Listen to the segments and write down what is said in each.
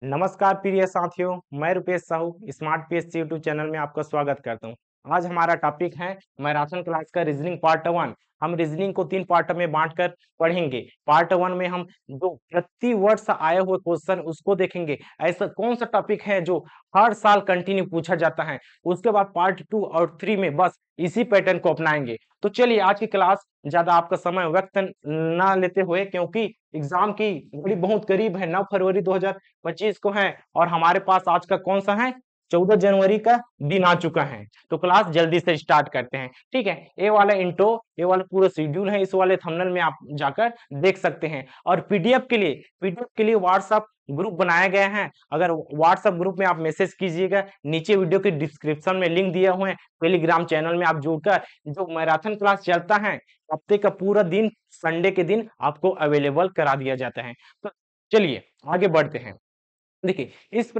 नमस्कार प्रिय साथियों, मैं Rupesh Sahu smart PSC YouTube channel में आपका स्वागत करता हूं। आज हमारा टॉपिक है मैराथन क्लास का रीजनिंग पार्ट वन। हम रीजनिंग को 3 पार्ट में बांटकर पढ़ेंगे। पार्ट वन में हम जो प्रति वर्ष आए हुए क्वेश्चन उसको देखेंगे। ऐसा कौन सा टॉपिक है जो हर साल कंटिन्यू पूछा जाता है। उसके बाद पार्ट टू और थ्री में बस इसी पैटर्न को अपनाएंगे। तो चलिए आज की क्लास ज्यादा आपका समय व्यक्त ना लेते हुए, क्योंकि एग्जाम की घड़ी बहुत करीब है, 9 फरवरी 2025 को है और हमारे पास आज का कौन सा है, 14 जनवरी का दिन आ चुका है। तो क्लास जल्दी से स्टार्ट करते हैं। ठीक है, ये वाला इंट्रो, ये वाला पूरा शेड्यूल है, इस वाले थंबनेल में आप जाकर देख सकते हैं। और पीडीएफ के लिए व्हाट्सएप ग्रुप बनाया गया है। अगर व्हाट्सएप ग्रुप में आप मैसेज कीजिएगा, नीचे वीडियो के डिस्क्रिप्शन में लिंक दिया हुआ है। टेलीग्राम चैनल में आप जुड़कर जो मैराथन क्लास चलता है, हफ्ते का पूरा दिन संडे के दिन आपको अवेलेबल करा दिया जाता है। तो चलिए आगे बढ़ते हैं। देखिए, इस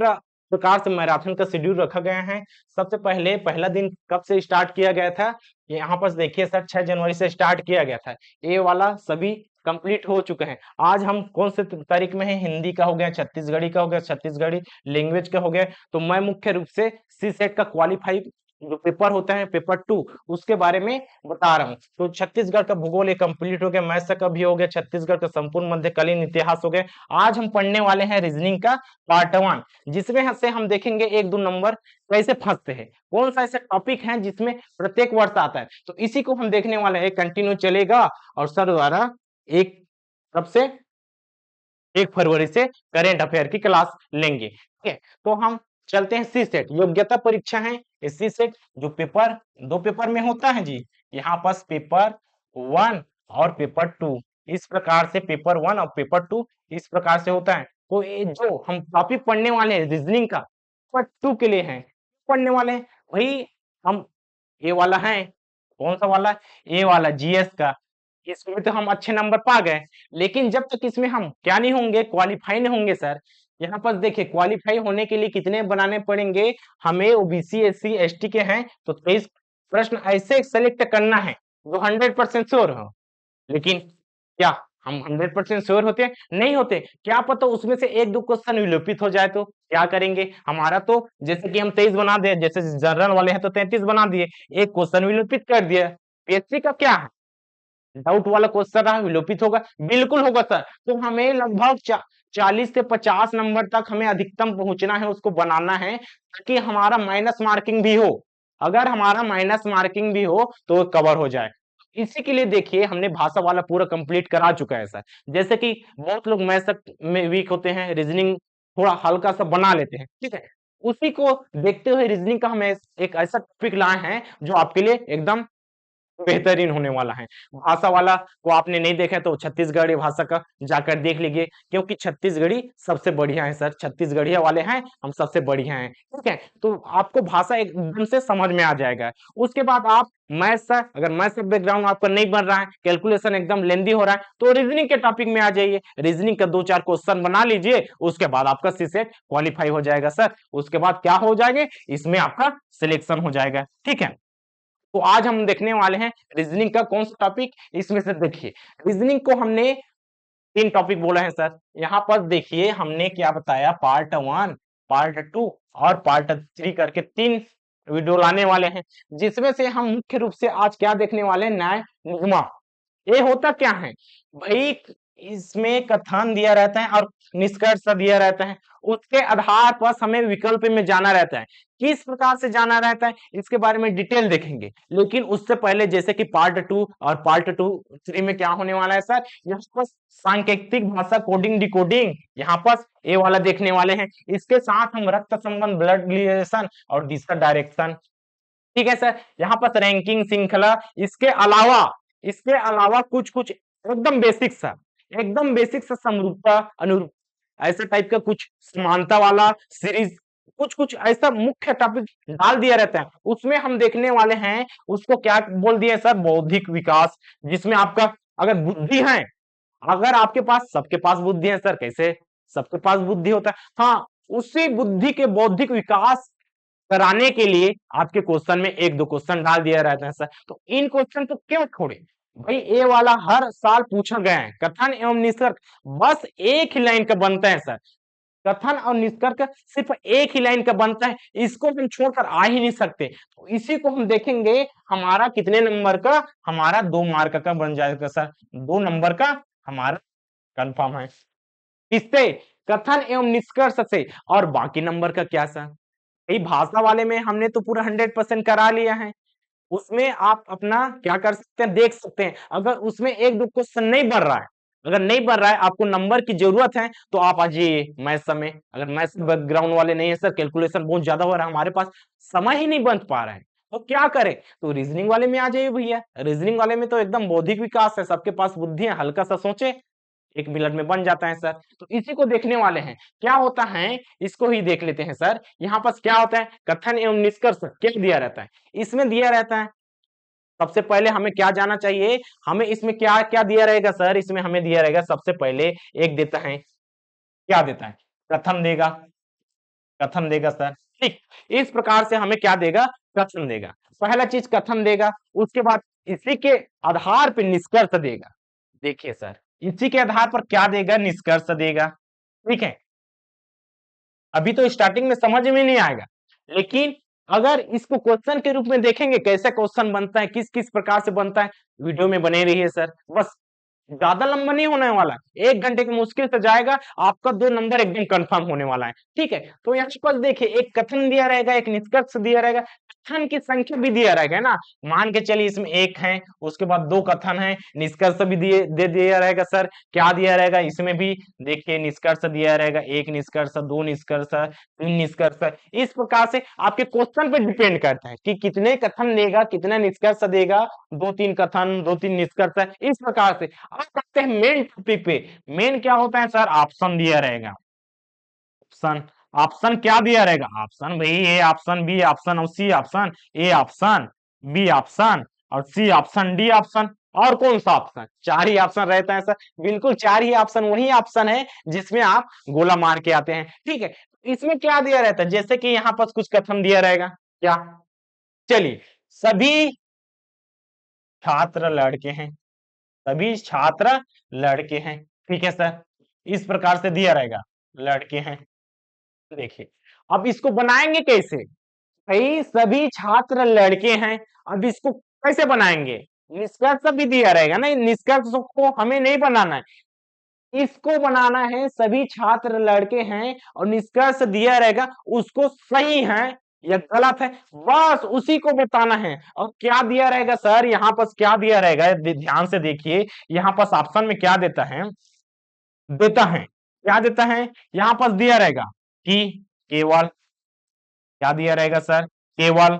प्रकार से मैराथन का शेड्यूल रखा गया है। सबसे पहले पहला दिन कब से स्टार्ट किया गया था, यहाँ पर देखिए सर, 6 जनवरी से स्टार्ट किया गया था। ये वाला सभी कंप्लीट हो चुके हैं। आज हम कौन से तारीख में है, हिंदी का हो गया, छत्तीसगढ़ी का हो गया, छत्तीसगढ़ी लैंग्वेज का हो गया। तो मैं मुख्य रूप से सी सेट का क्वालिफाई जो पेपर होता है, पेपर टू, उसके बारे में बता रहा हूँ। तो छत्तीसगढ़ का भूगोल एक कंप्लीट हो गया, मैथ्स का भी हो गया, छत्तीसगढ़ का संपूर्ण मध्यकालीन इतिहास हो गया। आज हम पढ़ने वाले हैं रीजनिंग का पार्ट वन, जिसमें से हम देखेंगे 1-2 नंबर कैसे फंसते हैं, कौन सा ऐसा टॉपिक है जिसमें प्रत्येक वर्ष आता है। तो इसी को हम देखने वाले हैं, कंटिन्यू चलेगा। और सर द्वारा एक कब से, 1 फरवरी से करेंट अफेयर की क्लास लेंगे। ठीक है, तो हम चलते हैं सी सेट, योग्यता परीक्षा है। सी सेट जो पेपर, 2 पेपर में होता है जी, यहाँ पास पेपर वन और पेपर टू, इस प्रकार से पेपर वन और पेपर टू इस प्रकार से होता है। तो ये जो हम टॉपिक पढ़ने वाले हैं रीजनिंग का, पेपर टू के लिए है पढ़ने वाले हैं भाई। हम ये वाला है, कौन सा वाला, ये वाला जीएस का, इसमें तो हम अच्छे नंबर पा गए, लेकिन जब तक इसमें हम क्या नहीं होंगे, क्वालिफाई नहीं होंगे सर। यहाँ पर देखिए, क्वालिफाई होने के लिए कितने बनाने पड़ेंगे हमें, ओबीसी एससी एसटी के हैं तो 23 प्रश्न ऐसे सेलेक्ट करना है जो 100% श्योर हो। लेकिन क्या हम 100% श्योर होते हैं? नहीं होते। क्या पता उसमें से 1-2 क्वेश्चन विलोपित हो जाए तो क्या करेंगे। हमारा तो जैसे कि हम 23 बना दिए, जैसे जनरल वाले हैं तो 33 बना दिए, एक क्वेश्चन विलोपित कर दिया। पीएससी का क्या है, डाउट वाला क्वेश्चन रहा, विलोपित होगा, बिल्कुल होगा सर। तो हमें लगभग 40 से 50 नंबर तक हमें अधिकतम पहुंचना है, उसको बनाना है ताकि हमारा माइनस मार्किंग भी हो। अगर हमारा माइनस मार्किंग भी हो तो कवर हो जाए। इसी के लिए देखिए, हमने भाषा वाला पूरा कंप्लीट करा चुका है सर। जैसे कि बहुत लोग मैथ में वीक होते हैं, रीजनिंग थोड़ा हल्का सा बना लेते हैं, ठीक है। उसी को देखते हुए रीजनिंग का हमें एक ऐसा टॉपिक लाए हैं जो आपके लिए एकदम बेहतरीन होने वाला है। भाषा वाला को आपने नहीं देखा तो छत्तीसगढ़ी भाषा का जाकर देख लीजिए, क्योंकि छत्तीसगढ़ी सबसे बढ़िया है सर, छत्तीसगढ़िया वाले हैं हम, सबसे बढ़िया हैं। ठीक है, तो आपको भाषा एकदम से समझ में आ जाएगा। उसके बाद आप मैथ सर, अगर मैथ से बैकग्राउंड आपका नहीं बन रहा है, कैलकुलेशन एकदम लेंदी हो रहा है, तो रीजनिंग के टॉपिक में आ जाइए। रीजनिंग का 2-4 क्वेश्चन बना लीजिए, उसके बाद आपका सीसेट क्वालिफाई हो जाएगा सर। उसके बाद क्या हो जाएगा, इसमें आपका सिलेक्शन हो जाएगा। ठीक है, तो आज हम देखने वाले हैं रीजनिंग का कौन सा टॉपिक। इसमें से देखिए, रीजनिंग को हमने 3 टॉपिक बोला है सर। यहाँ पर देखिए हमने क्या बताया, पार्ट वन, पार्ट टू और पार्ट थ्री करके 3 वीडियो लाने वाले हैं, जिसमें से हम मुख्य रूप से आज क्या देखने वाले हैं, न्याय निगमा। ये होता क्या है भाई, इसमें कथन दिया रहता है और निष्कर्ष दिया रहता है, उसके आधार पर हमें विकल्प में जाना रहता है। किस प्रकार से जाना रहता है इसके बारे में डिटेल देखेंगे, लेकिन उससे पहले जैसे कि पार्ट टू और पार्ट टू थ्री में क्या होने वाला है सर, यहाँ पर सांकेतिक भाषा कोडिंग डिकोडिंग, यहाँ पर ये वाला देखने वाले हैं। इसके साथ हम रक्त संबंध, ब्लड रिलेशन और दिशा डायरेक्शन, ठीक है सर। यहाँ पर रैंकिंग श्रृंखला, इसके अलावा कुछ कुछ एकदम बेसिक सा, एकदम बेसिक सा समरूपता अनुरूप, ऐसा टाइप का कुछ समानता वाला सीरीज, कुछ कुछ ऐसा मुख्य टॉपिक डाल दिया रहता है। उसमें हम देखने वाले हैं, उसको क्या बोल दिया सर, बौद्धिक विकास, जिसमें आपका अगर बुद्धि है, अगर आपके पास, सबके पास बुद्धि है सर, कैसे सबके पास बुद्धि होता है, हाँ, उसी बुद्धि के बौद्धिक विकास कराने के लिए आपके क्वेश्चन में 1-2 क्वेश्चन डाल दिया रहता है सर। तो इन क्वेश्चन को क्यों छोड़े भाई, ये वाला हर साल पूछा गया है, कथन एवं निष्कर्ष बस एक ही लाइन का बनता है सर। कथन और निष्कर्ष सिर्फ एक ही लाइन का बनता है, इसको हम छोड़कर आ ही नहीं सकते। तो इसी को हम देखेंगे, हमारा कितने नंबर का, हमारा 2 मार्क का बन जाएगा सर, 2 नंबर का हमारा कंफर्म है। इससे कथन एवं निष्कर्ष से, और बाकी नंबर का क्या सर? भाई भाषा वाले में हमने तो पूरा 100% करा लिया है, उसमें आप अपना क्या कर सकते हैं, देख सकते हैं। अगर उसमें 1-2 क्वेश्चन नहीं बन रहा है, अगर नहीं बन रहा है, आपको नंबर की जरूरत है, तो आप आ जाइए मैथ्स में। अगर मैथ्स बैकग्राउंड वाले नहीं है सर, कैलकुलेशन बहुत ज्यादा हो रहा है, हमारे पास समय ही नहीं बन पा रहा है, तो क्या करें? तो रीजनिंग वाले में आ जाइए भैया। रीजनिंग वाले में तो एकदम बौद्धिक विकास है, सबके पास बुद्धि है, हल्का सा सोचे 1 मिनट में बन जाता है सर। तो इसी को देखने वाले हैं, क्या होता है इसको ही देख लेते हैं सर। यहाँ पास क्या होता है, कथन एवं निष्कर्ष क्या दिया रहता है, इसमें दिया रहता है। सबसे पहले हमें क्या जाना चाहिए, हमें इसमें क्या क्या दिया रहेगा सर, इसमें हमें दिया रहेगा सबसे पहले एक देता है, क्या देता है, कथन देगा, कथन देगा सर। ठीक, इस प्रकार से हमें क्या देगा, कथन देगा। पहला चीज कथन देगा, उसके बाद इसी के आधार पर निष्कर्ष देगा। देखिए सर, इसी के आधार पर क्या देगा, निष्कर्ष देगा। ठीक है, अभी तो स्टार्टिंग में समझ में नहीं आएगा, लेकिन अगर इसको क्वेश्चन के रूप में देखेंगे, कैसे क्वेश्चन बनता है, किस किस प्रकार से बनता है, वीडियो में बने रहिए सर। बस ज्यादा लंबा नहीं होने वाला, 1 घंटे की मुश्किल से जाएगा, आपका 2 नंबर एकदम कंफर्म होने वाला है। ठीक है, तो यहाँ पर देखिए, एक कथन दिया रहेगा, एक निष्कर्ष दिया रहेगा, कथन की संख्या भी दिया रहेगा, है ना। मान के चलिए इसमें 1 है, उसके बाद 2 कथन है, निष्कर्ष भी दे दिया रहेगा सर। क्या दिया रहेगा इसमें भी, देखिए निष्कर्ष दिया रहेगा, 1 निष्कर्ष, 2 निष्कर्ष, 3 निष्कर्ष। इस प्रकार से आपके क्वेश्चन पे डिपेंड करता है कि कितने कथन देगा, कितना निष्कर्ष देगा, 2-3 कथन, 2-3 निष्कर्ष, इस प्रकार से। अब करते हैं मेन टॉपिक पे। मेन क्या होता है सर, ऑप्शन दिया रहेगा, ऑप्शन। ऑप्शन क्या दिया रहेगा, ऑप्शन भाई ए ऑप्शन, बी ऑप्शन और C option, A option, B option और सी ऑप्शन, डी ऑप्शन। और कौन सा ऑप्शन, 4 ही ऑप्शन रहता है सर, बिल्कुल 4 ही ऑप्शन, वही ऑप्शन है जिसमें आप गोला मार के आते हैं। ठीक है, इसमें क्या दिया रहता है, जैसे कि यहाँ पर कुछ कथन दिया रहेगा, क्या, चलिए, सभी छात्र लड़के हैं, सभी छात्र लड़के हैं। ठीक है सर, इस प्रकार से दिया रहेगा, लड़के हैं। देखिए, अब इसको बनाएंगे कैसे, भाई सभी छात्र लड़के हैं, अब इसको कैसे बनाएंगे, निष्कर्ष भी दिया रहेगा ना, निष्कर्ष को हमें नहीं बनाना है, इसको बनाना है। सभी छात्र लड़के हैं और निष्कर्ष दिया रहेगा, उसको सही है या गलत है, बस उसी को बताना है। और क्या दिया रहेगा सर, यहाँ पर क्या दिया रहेगा, ध्यान से देखिए, यहाँ पर ऑप्शन में क्या देता है, क्या देता है, यहाँ पर दिया रहेगा कि केवल, क्या दिया रहेगा सर, केवल।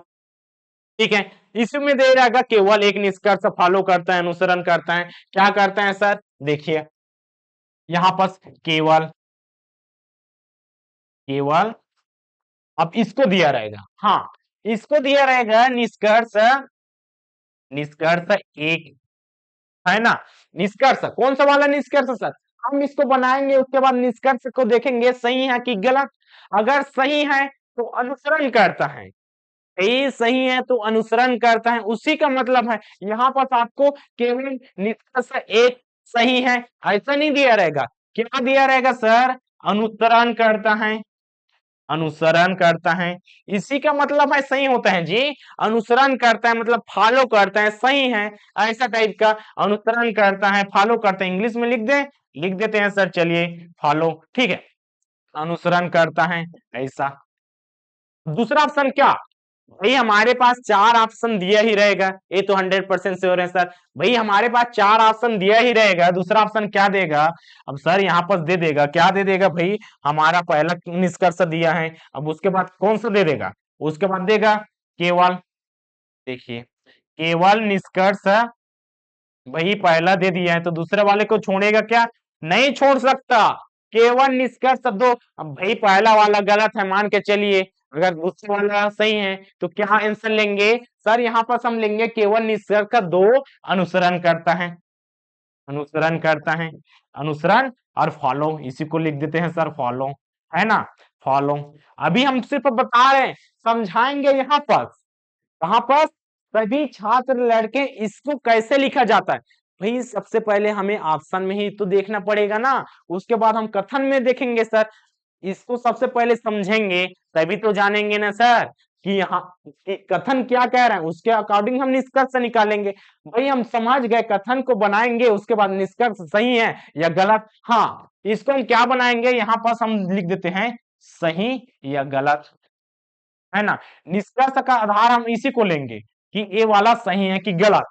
ठीक है, इसमें दे रहेगा केवल एक निष्कर्ष फॉलो करता है, अनुसरण करता है, क्या करता है सर, देखिए यहाँ पर केवल, केवल। अब इसको दिया रहेगा, हाँ, इसको दिया रहेगा निष्कर्ष, निष्कर्ष एक, है ना। निष्कर्ष कौन सा वाला निष्कर्ष सर, हम इसको बनाएंगे, उसके बाद निष्कर्ष को देखेंगे सही है कि गलत। अगर सही है तो अनुसरण करता है, ये सही है तो अनुसरण करता है, उसी का मतलब है। यहाँ पर आपको केवल निष्कर्ष एक सही है ऐसा नहीं दिया रहेगा, क्या दिया रहेगा सर, अनुसरण करता है, अनुसरण करता है, इसी का मतलब है सही होता है जी। अनुसरण करता है मतलब फॉलो करता है, सही है, ऐसा टाइप का। अनुसरण करता है, फॉलो करता है, इंग्लिश में लिख दे, लिख देते हैं सर, चलिए फॉलो। ठीक है, अनुसरण करता है ऐसा। दूसरा ऑप्शन क्या, भाई हमारे पास 4 ऑप्शन दिया ही रहेगा, ये तो 100% श्योर है सर। भाई हमारे पास 4 ऑप्शन दिया ही रहेगा, दूसरा ऑप्शन क्या देगा, अब सर यहाँ पर दे देगा, क्या दे देगा भाई, हमारा पहला निष्कर्ष दिया है, अब उसके बाद कौन सा दे देगा, उसके बाद देगा केवल। देखिए, केवल निष्कर्ष वही पहला दे दिया है, तो दूसरे वाले को छोड़ेगा क्या, नहीं छोड़ सकता, केवल निष्कर्ष दो। अब भाई पहला वाला गलत है मान के चलिए, अगर दूसरा वाला सही है तो क्या आंसर लेंगे सर, यहाँ पर हम लेंगे केवल निष्कर्ष का दो, अनुसरण करता है, अनुसरण करता है, अनुसरण और फॉलो, इसी को लिख देते हैं सर फॉलो, है ना, फॉलो। अभी हम सिर्फ बता रहे हैं, समझाएंगे यहाँ पर, कहां पर, सभी छात्र लड़के, इसको कैसे लिखा जाता है। भाई सबसे पहले हमें ऑप्शन में ही तो देखना पड़ेगा ना, उसके बाद हम कथन में देखेंगे सर। इसको सबसे पहले समझेंगे तभी तो जानेंगे ना सर कि यहाँ कि कथन क्या कह रहे हैं, उसके अकॉर्डिंग हम निष्कर्ष निकालेंगे। भाई हम समझ गए, कथन को बनाएंगे, उसके बाद निष्कर्ष सही है या गलत। हाँ, इसको हम क्या बनाएंगे, यहाँ पास हम लिख देते हैं सही या गलत, है ना। निष्कर्ष का आधार हम इसी को लेंगे कि ये वाला सही है कि गलत।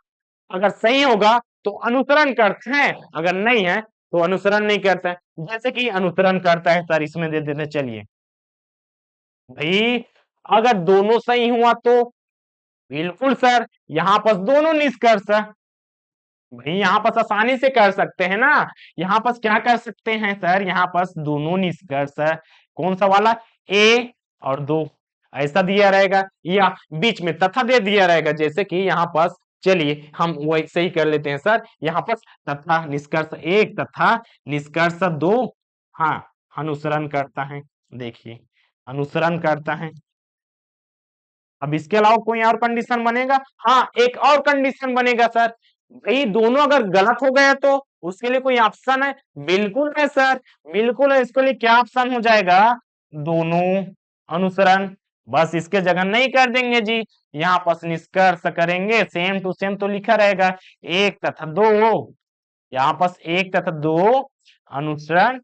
अगर सही होगा तो अनुसरण करते हैं, अगर नहीं है तो अनुसरण नहीं करते हैं। जैसे कि अनुसरण करता है सर, इसमें दे देते, चलिए भाई अगर दोनों सही हुआ तो बिल्कुल सर, यहाँ पर दोनों निष्कर्ष है। भाई यहाँ पर आसानी से कर सकते हैं ना, यहाँ पर क्या कर सकते हैं सर, यहाँ पर दोनों निष्कर्ष है। कौन सा वाला, ए और दो, ऐसा दिया रहेगा, या बीच में तथा दे दिया रहेगा, जैसे कि यहाँ पर चलिए हम वैसे ही कर लेते हैं सर। यहाँ पर तथा निष्कर्ष एक तथा निष्कर्ष दो, हाँ अनुसरण करता है, देखिए अनुसरण करता है। अब इसके अलावा कोई और कंडीशन बनेगा, हाँ एक और कंडीशन बनेगा सर, भाई दोनों अगर गलत हो गए तो उसके लिए कोई ऑप्शन है, बिल्कुल है सर, बिल्कुल है। इसके लिए क्या ऑप्शन हो जाएगा, दोनों अनुसरण, बस इसके जगह नहीं कर देंगे जी, यहाँ पर निष्कर्ष करेंगे, सेम टू सेम तो लिखा रहेगा एक तथा दो, यहाँ पर एक तथा दो अनुसरण,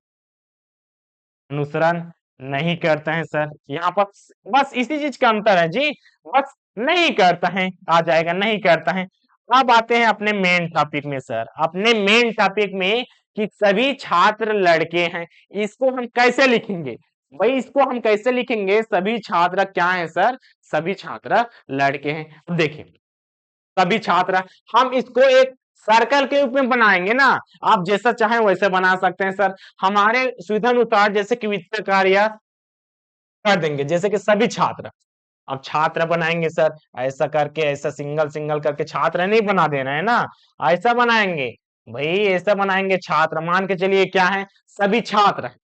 अनुसरण नहीं करते हैं सर, यहाँ पर बस इसी चीज का अंतर है जी, बस नहीं करता है आ जाएगा, नहीं करता है। अब आते हैं अपने मेन टॉपिक में सर, अपने मेन टॉपिक में कि सभी छात्र लड़के हैं, इसको हम कैसे लिखेंगे। भाई इसको हम कैसे लिखेंगे, सभी छात्र क्या है सर, सभी छात्र लड़के हैं। तो देखिए सभी छात्र, हम इसको एक सर्कल के रूप में बनाएंगे ना, आप जैसा चाहें वैसे बना सकते हैं सर, हमारे सुविधा अनुसार, जैसे कि वित्त कार्य कर देंगे, जैसे कि सभी छात्र, अब छात्र बनाएंगे सर, ऐसा करके, ऐसा सिंगल सिंगल करके छात्र नहीं बना देना है ना, ऐसा बनाएंगे भाई, ऐसा बनाएंगे छात्र, मान के चलिए क्या है, सभी छात्र है,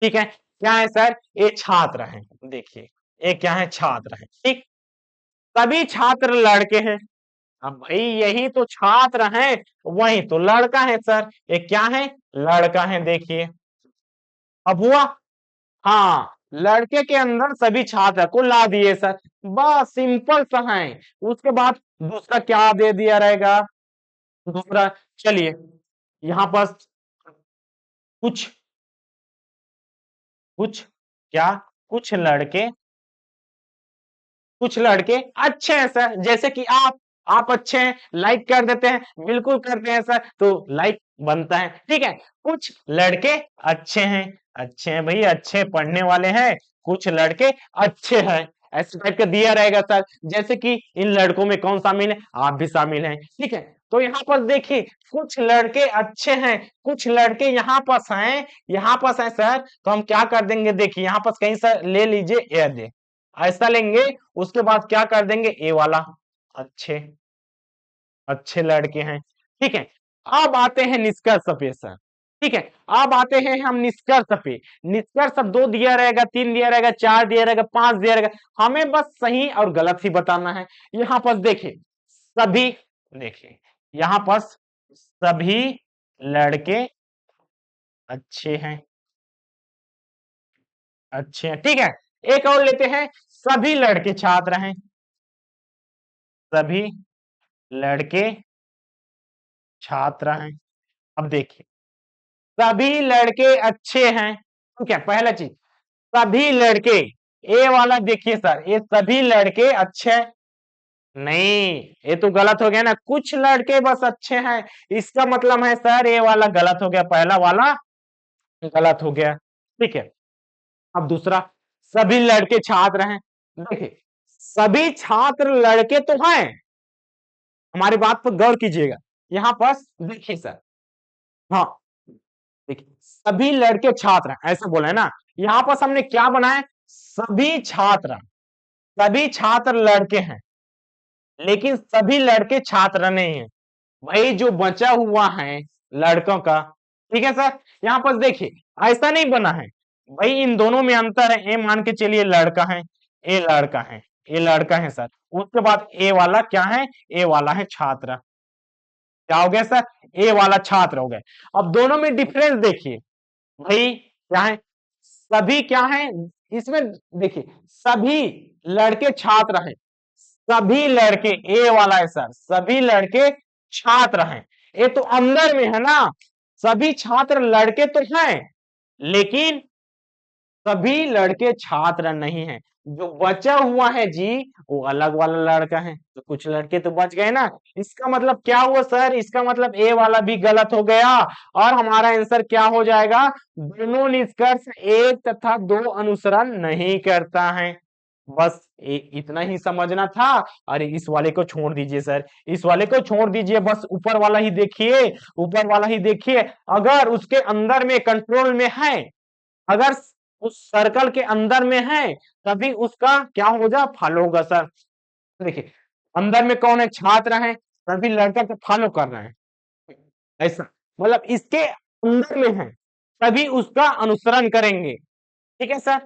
ठीक है, क्या है सर, ये छात्र है, देखिए ये क्या है, छात्र है, ठीक, सभी छात्र लड़के हैं। अब भाई यही तो छात्र हैं, वही तो लड़का है सर, ये क्या है, लड़का है, देखिए अब हुआ, हाँ लड़के के अंदर सभी छात्र को ला दिए सर, बस सिंपल सा है। उसके बाद दूसरा क्या दे दिया रहेगा, दूसरा चलिए यहाँ पर कुछ, कुछ क्या, कुछ लड़के, कुछ लड़के अच्छे हैं सर, जैसे कि आप अच्छे हैं, लाइक कर देते हैं, बिल्कुल करते हैं सर, तो लाइक बनता है, ठीक है। कुछ लड़के अच्छे हैं, अच्छे हैं भाई, अच्छे पढ़ने वाले हैं, कुछ लड़के अच्छे हैं, ऐसे टाइप का दिया रहेगा सर, जैसे कि इन लड़कों में कौन शामिल है, आप भी शामिल हैं, ठीक है। तो यहाँ पर देखिए कुछ लड़के अच्छे हैं, कुछ लड़के यहाँ पास हैं, यहाँ पास है सर, तो हम क्या कर देंगे, देखिए यहाँ पास कहीं से ले लीजिए, ए दे, ऐसा लेंगे, उसके बाद क्या कर देंगे, ए वाला, अच्छे, अच्छे लड़के हैं, ठीक है। अब आते हैं निष्कर्ष पे सर, ठीक है, अब आते हैं हम निष्कर्ष पे। निष्कर्ष अब दो दिया रहेगा, तीन दिया रहेगा, चार दिया रहेगा, पांच दिया रहेगा, हमें बस सही और गलत ही बताना है। यहाँ पर देखिए सभी, देखिए यहाँ पर सभी लड़के अच्छे हैं, अच्छे हैं, ठीक है। एक और लेते हैं, सभी लड़के छात्र हैं, सभी लड़के छात्र हैं। अब देखिए सभी लड़के अच्छे हैं, तो क्या पहला चीज, सभी लड़के, ए वाला देखिए सर, ये सभी लड़के अच्छे नहीं, ये तो गलत हो गया ना, कुछ लड़के बस अच्छे हैं, इसका मतलब है सर ये वाला गलत हो गया, पहला वाला गलत हो गया, ठीक है। अब दूसरा, सभी लड़के छात्र हैं, देखिए सभी छात्र लड़के तो हैं, हमारी बात पर गौर कीजिएगा, यहाँ पर देखिए सर, हाँ देखिए सभी लड़के छात्र हैं, ऐसा बोला है ना, यहाँ पर हमने क्या बनाया, सभी छात्र, सभी छात्र लड़के हैं, लेकिन सभी लड़के छात्र नहीं है, भाई जो बचा हुआ है लड़कों का, ठीक है सर। यहाँ पर देखिए ऐसा नहीं बना है, भाई इन दोनों में अंतर है, ए मान के चलिए लड़का है, ए लड़का है, ए लड़का है सर, उसके बाद ए वाला क्या है, ए वाला है छात्र, क्या हो गया सर, ए वाला छात्र हो गए। अब दोनों में डिफरेंस देखिए भाई, क्या है, सभी क्या है इसमें, देखिए सभी लड़के छात्र हैं, सभी लड़के, ए वाला है सर, सभी लड़के छात्र हैं। ये तो अंदर में है ना, सभी छात्र लड़के तो हैं, लेकिन सभी लड़के छात्र नहीं हैं। जो बचा हुआ है जी वो अलग वाला लड़का है, तो कुछ लड़के तो बच गए ना। इसका मतलब क्या हुआ सर, इसका मतलब ए वाला भी गलत हो गया, और हमारा आंसर क्या हो जाएगा, दोनों निष्कर्ष एक तथा दो अनुसरण नहीं करता है। बस इतना ही समझना था। अरे इस वाले को छोड़ दीजिए सर, इस वाले को छोड़ दीजिए, बस ऊपर वाला ही देखिए, ऊपर वाला ही देखिए। अगर उसके अंदर में कंट्रोल में है, अगर उस सर्कल के अंदर में है, तभी उसका क्या होगा, फॉलो होगा सर। देखिए अंदर में कौन है, छात्र है, तभी लड़का को फॉलो कर रहे हैं, ऐसा मतलब इसके अंदर में है, तभी उसका अनुसरण करेंगे। ठीक है सर,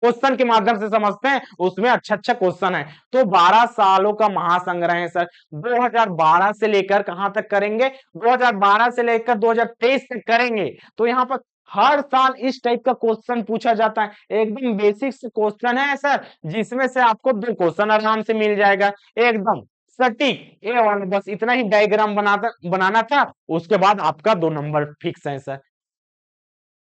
क्वेश्चन के माध्यम से समझते हैं, उसमें अच्छा अच्छा क्वेश्चन है। तो 12 सालों का महासंग्रह है सर, 2012 से लेकर कहां तक करेंगे, 2012 से लेकर 2023 तक करेंगे। तो यहाँ पर हर साल इस टाइप का क्वेश्चन पूछा जाता है, एकदम बेसिक क्वेश्चन है सर, जिसमें से आपको 2 क्वेश्चन आराम से मिल जाएगा, एकदम सटीक। ये वाला बस इतना ही डायग्राम बनाना था, उसके बाद आपका 2 नंबर फिक्स है सर।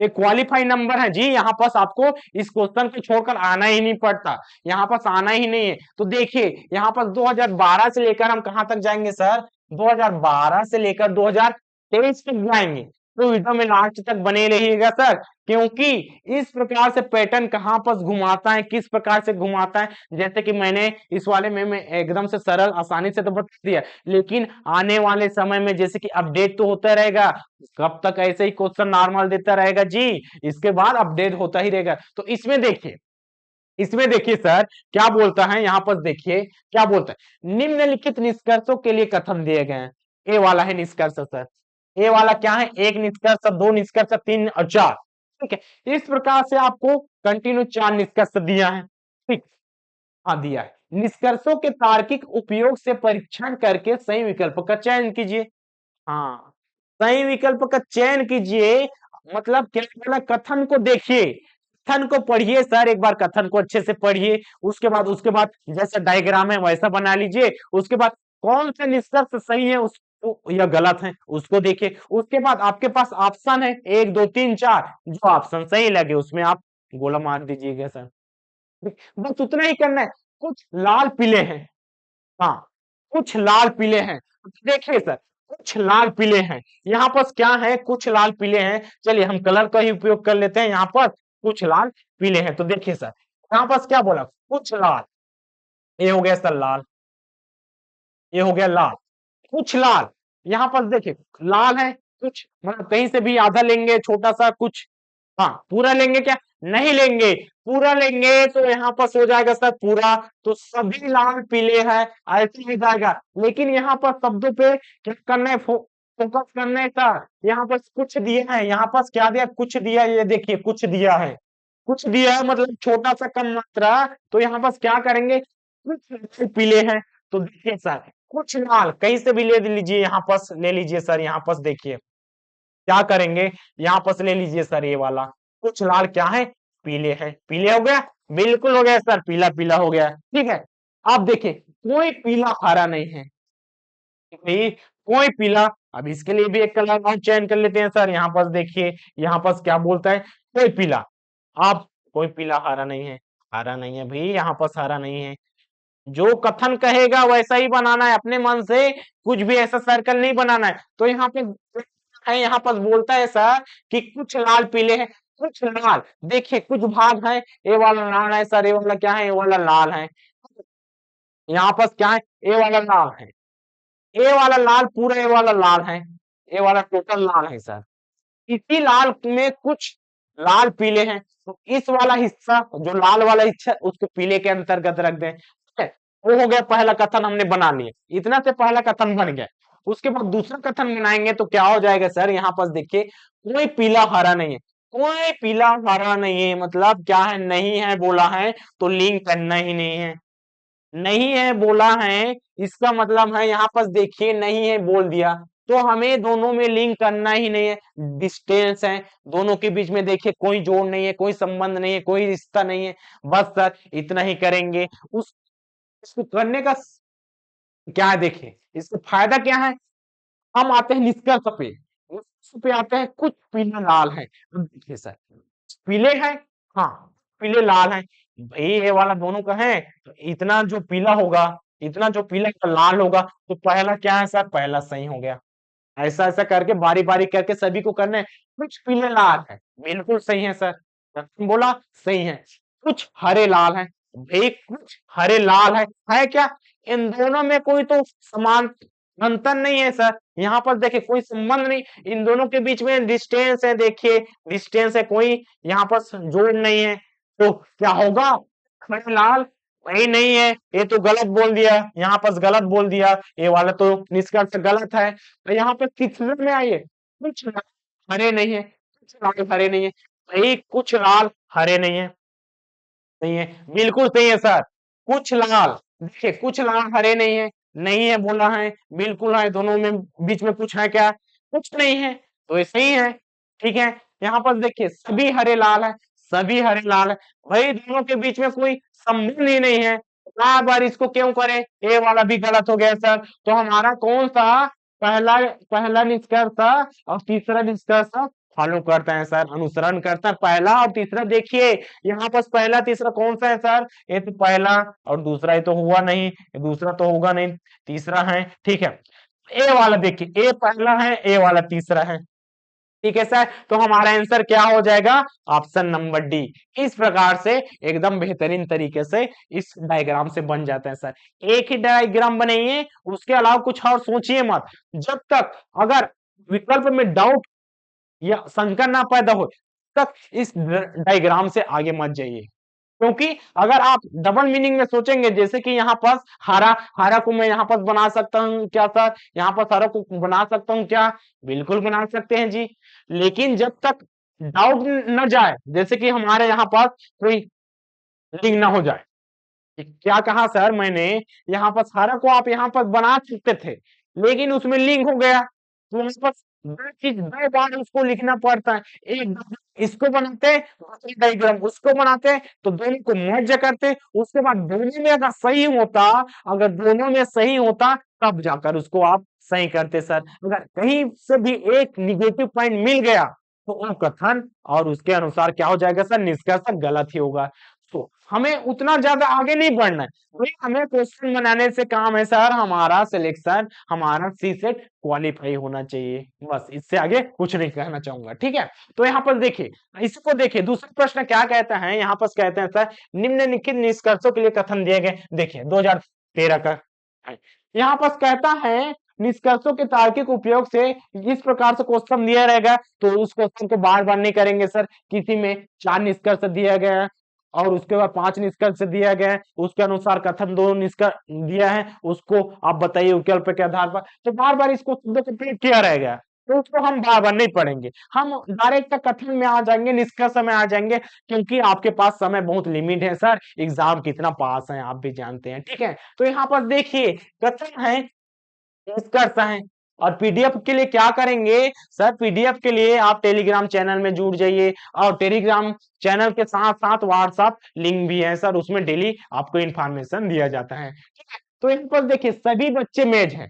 एक क्वालिफाई नंबर है जी, यहाँ पास आपको इस क्वेश्चन को छोड़कर आना ही नहीं पड़ता, यहाँ पास आना ही नहीं है। तो देखिए यहाँ पास 2012 से लेकर हम कहां तक जाएंगे सर, 2012 से लेकर 2023 तक जाएंगे। तो वीडियो में लास्ट तक बने रहिएगा सर, क्योंकि इस प्रकार से पैटर्न कहां पर घुमाता है, किस प्रकार से घुमाता है, जैसे कि मैंने इस वाले में मैं एकदम से सरल आसानी से तो बता दिया, लेकिन आने वाले समय में जैसे कि अपडेट तो होता रहेगा, कब तक ऐसे ही क्वेश्चन नॉर्मल देता रहेगा जी, इसके बाद अपडेट होता ही रहेगा। तो इसमें देखिए, इसमें देखिए सर क्या बोलता है, यहाँ पर देखिए क्या बोलता है, निम्नलिखित निष्कर्षों के लिए कथन दिए गए हैं। ए वाला है निष्कर्ष सर, ए वाला क्या है, एक निष्कर्ष, दो निष्कर्ष, तीन और चार। ठीक है, इस प्रकार से आपको कंटिन्यू 4 निष्कर्ष दिया है। ठीक, हाँ दिया है। निष्कर्षों के तार्किक उपयोग से परीक्षण करके सही विकल्प का चयन कीजिए। हाँ, सही विकल्प का चयन कीजिए, मतलब क्या बोला, कथन को देखिए, कथन को पढ़िए सर, एक बार कथन को अच्छे से पढ़िए, उसके बाद जैसा डायग्राम है वैसा बना लीजिए, उसके बाद कौन सा निष्कर्ष सही है उसको या गलत है उसको देखिए, उसके बाद आपके पास ऑप्शन है 1 2 3 4, जो ऑप्शन सही लगे उसमें आप गोला मार दीजिएगा सर। बस उतना ही करना है। कुछ लाल पीले हैं, हाँ कुछ लाल पीले हैं, देखिए सर कुछ लाल पीले हैं, यहाँ पर क्या है, कुछ लाल पीले हैं। चलिए हम कलर का ही उपयोग कर लेते हैं, यहाँ पर कुछ लाल पीले हैं। तो देखिए सर यहाँ पर क्या बोला, कुछ लाल, ये हो गया सर लाल, ये हो गया लाल, कुछ लाल। यहाँ पर देखिए लाल है कुछ, मतलब कहीं से भी आधा लेंगे, छोटा सा कुछ, हाँ पूरा लेंगे क्या, नहीं लेंगे, पूरा लेंगे तो यहाँ पर हो जाएगा सर पूरा। तो सभी लाल पीले हैं, ऐसे हो जाएगा। लेकिन यहाँ पर शब्दों पे क्या करना है, फोकस करना है सर। यहाँ पर कुछ दिया है, यहाँ पर क्या दिया, कुछ दिया, ये देखिए कुछ दिया है, कुछ दिया है मतलब छोटा सा कम मात्रा। तो यहाँ पर क्या करेंगे, कुछ लाल पीले हैं। तो देखिए सर कुछ लाल कहीं से भी ले लीजिए, यहाँ पर ले लीजिए सर, यहाँ पर देखिए क्या करेंगे, यहाँ पर ले लीजिए सर ये वाला, कुछ लाल क्या है, पीले है, पीले हो गया, बिल्कुल हो गया सर, पीला पीला हो गया। ठीक है, अब देखिए कोई पीला हरा नहीं है भाई, कोई पीला। अब इसके लिए भी एक कलर और चयन कर लेते हैं सर, यहाँ पर देखिए, यहाँ पर क्या बोलता है, कोई पीला। अब कोई पीला हरा नहीं है, हरा नहीं है भाई, यहाँ पर हरा नहीं है। जो कथन कहेगा वैसा ही बनाना है अपने मन से, कुछ भी ऐसा सर्कल नहीं बनाना है। तो यहाँ पे है, यहाँ पर बोलता है सर कि कुछ लाल पीले हैं, कुछ लाल, देखिए कुछ भाग है, ये वाला लाल है सर, ये वाला क्या है, ये वाला लाल है। यहाँ पर क्या है, ये वाला लाल है, ये वाला लाल पूरा, ये वाला लाल है, ये वाला टोटल लाल है सर। इसी लाल में कुछ लाल पीले हैं, तो इस वाला हिस्सा जो लाल वाला हिस्सा उसको पीले के अंतर्गत रख दें। ठीक है, वो हो गया पहला कथन, हमने बना लिया, इतना से पहला कथन बन गया। उसके बाद दूसरा कथन बनाएंगे तो क्या हो जाएगा सर, यहाँ पर देखिए कोई पीला हरा नहीं है, कोई पीला हरा नहीं है, मतलब क्या है, नहीं है बोला है तो लिंक करना ही नहीं है, नहीं है बोला है, इसका मतलब है यहाँ पर देखिए नहीं है बोल दिया तो हमें दोनों में लिंक करना ही नहीं है, डिस्टेंस है दोनों के बीच में, देखिए कोई जोड़ नहीं है, कोई संबंध नहीं है, कोई रिश्ता नहीं है, बस सर इतना ही करेंगे। उस इसको करने का क्या है, देखिए इसका फायदा क्या है। हम आते हैं निष्कर्ष पे, निष्कर्ष पे आते हैं, कुछ पीले लाल है। अब देखिए सर, पीले हैं, हाँ पीले लाल है, भाई ये वाला दोनों का है, तो इतना जो पीला होगा, इतना जो पीला का लाल होगा, तो पहला क्या है सर, पहला सही हो गया। ऐसा ऐसा करके बारी बारी करके सभी को करना है। कुछ पीले लाल है, बिल्कुल सही है सर, बोला सही है। कुछ हरे लाल है, भाई कुछ हरे लाल है क्या, इन दोनों में कोई तो समान अंतर नहीं है सर, यहाँ पर देखिए कोई संबंध नहीं, इन दोनों के बीच में डिस्टेंस है, देखिए डिस्टेंस है, कोई यहाँ पर जोड़ नहीं है, तो क्या होगा, हरे लाल वही नहीं है, ये तो गलत बोल दिया, यहाँ पर गलत बोल दिया, ये वाला तो निष्कर्ष गलत है। तो यहाँ पर तीसरे में आइए, कुछ लाल हरे नहीं है, कुछ लाल हरे नहीं है, भाई कुछ लाल हरे नहीं है, नहीं है, बिल्कुल सही है सर, कुछ लाल, देखिए कुछ लाल हरे नहीं है, नहीं है बोला है, बिल्कुल है, दोनों में बीच में कुछ है क्या, कुछ नहीं है, तो ये सही है, ठीक है। यहाँ पर देखिए सभी हरे लाल है, सभी हरे लाल है, भाई दोनों के बीच में कोई संबंध ही नहीं है, बार बार इसको क्यों करें, ये वाला भी गलत हो गया सर। तो हमारा कौन सा पहला पहला निष्कर्ष था और तीसरा निष्कर्ष था, फॉलो करते हैं सर, अनुसरण करते हैं, पहला और तीसरा देखिए, यहाँ पर पहला तीसरा कौन सा है सर, ये तो पहला और दूसरा, ये तो हुआ नहीं, ये दूसरा तो होगा नहीं, तीसरा है, ठीक है। ए वाला देखिए, ए पहला है, ए वाला तीसरा है, ठीक है सर, तो हमारा आंसर क्या हो जाएगा, ऑप्शन नंबर डी। इस प्रकार से एकदम बेहतरीन तरीके से इस डायग्राम से बन जाता है सर। एक ही डायग्राम बनाइए, उसके अलावा कुछ और सोचिए मत, जब तक अगर विकल्प में डाउट या शंका ना पैदा हो तक इस डायग्राम से आगे मत जाइए, क्योंकि अगर आप डबल मीनिंग में सोचेंगे, जैसे कि यहाँ पर हरा, हरा को मैं यहाँ पर बना सकता हूँ क्या सर, यहाँ पर हरा को बना सकता हूँ क्या, बिल्कुल बना सकते हैं जी, लेकिन जब तक डाउट न जाए, जैसे कि हमारे यहाँ पर कोई लिंक ना हो जाए, क्या कहा सर मैंने, यहाँ पर हरा को आप यहाँ पर बना सकते थे, लेकिन उसमें लिंक हो गया, तो यहाँ पर दो चीज दो बार उसको लिखना पड़ता है, एक इसको बनाते डायग्राम, उसको बनाते तो दोनों को मर्ज करते, उसके बाद दोनों में अगर सही होता, अगर दोनों में सही होता तब जाकर उसको आप सही करते सर। अगर कहीं से भी एक निगेटिव पॉइंट मिल गया तो वो कथन और उसके अनुसार क्या हो जाएगा सर, निष्कर्ष गलत ही होगा। तो हमें उतना ज्यादा आगे नहीं बढ़ना है, भाई हमें क्वेश्चन बनाने से काम है सर, हमारा सिलेक्शन, हमारा सी सेट क्वालिफाई होना चाहिए, बस इससे आगे कुछ नहीं कहना चाहूंगा, ठीक है। तो यहाँ पर देखिए, इसको देखिए दूसरा प्रश्न क्या कहता है, यहाँ पर कहते हैं सर निम्नलिखित निष्कर्षों के लिए कथन दिए गए, देखिए 2013 का है। यहाँ पर कहता है निष्कर्षों के तार्किक उपयोग से इस प्रकार से क्वेश्चन दिया रहेगा, तो उस क्वेश्चन को बार बार नहीं करेंगे सर, किसी में 4 निष्कर्ष दिया गया है और उसके बाद 5 निष्कर्ष दिया गया है, उसके अनुसार कथन 2 निष्कर्ष दिया है, उसको आप बताइए विकल्प के आधार पर, तो बार बार इसको कंप्लीट किया रहेगा, तो उसको हम बार बार नहीं पढ़ेंगे, हम डायरेक्ट कथन में आ जाएंगे, निष्कर्ष में आ जाएंगे, क्योंकि आपके पास समय बहुत लिमिट है सर, एग्जाम कितना पास है आप भी जानते हैं, ठीक है। तो यहाँ पर देखिए कथन है, निष्कर्ष है, और पीडीएफ के लिए क्या करेंगे सर, पीडीएफ के लिए आप टेलीग्राम चैनल में जुड़ जाइए, और टेलीग्राम चैनल के साथ साथ व्हाट्सएप लिंक भी है सर, उसमें डेली आपको इंफॉर्मेशन दिया जाता है, ठीक है। तो यहाँ पर देखिए सभी बच्चे मेज हैं,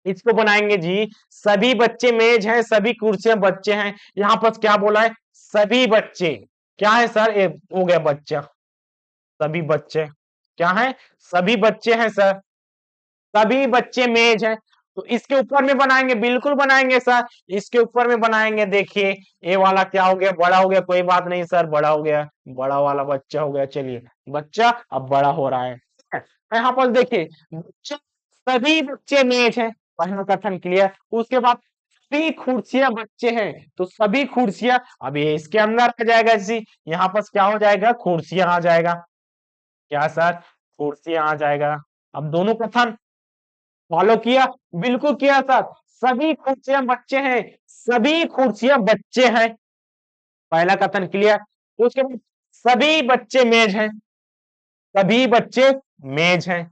इसको बनाएंगे जी, सभी बच्चे मेज हैं, सभी कुर्सियां बच्चे हैं, यहाँ पर क्या बोला है, सभी बच्चे क्या है सर, ये हो गया बच्चा, सभी बच्चे क्या है, सभी बच्चे हैं सर, सभी बच्चे मेज हैं, तो इसके ऊपर में बनाएंगे, बिल्कुल बनाएंगे सर, इसके ऊपर में बनाएंगे, देखिए ये वाला क्या हो गया, बड़ा हो गया, कोई बात नहीं सर, बड़ा हो गया, बड़ा वाला बच्चा हो गया, चलिए बच्चा अब बड़ा हो रहा है, ठीक है? यहाँ पर देखिए बच्चे, सभी बच्चे मेज हैं, पहला कथन क्लियर, उसके बाद सभी कुर्सियां बच्चे हैं, तो सभी कुर्सियां, अब ये इसके अंदर आ जाएगा जी, यहाँ पर क्या हो जाएगा, कुर्सियां आ जाएगा, क्या सर, कुर्सियां आ जाएगा। अब दोनों कथन फॉलो किया, बिल्कुल किया सर, सभी कुर्सियां बच्चे हैं, सभी कुर्सियां बच्चे हैं, पहला कथन क्लियर, उसके बाद सभी बच्चे मेज हैं, सभी बच्चे मेज हैं,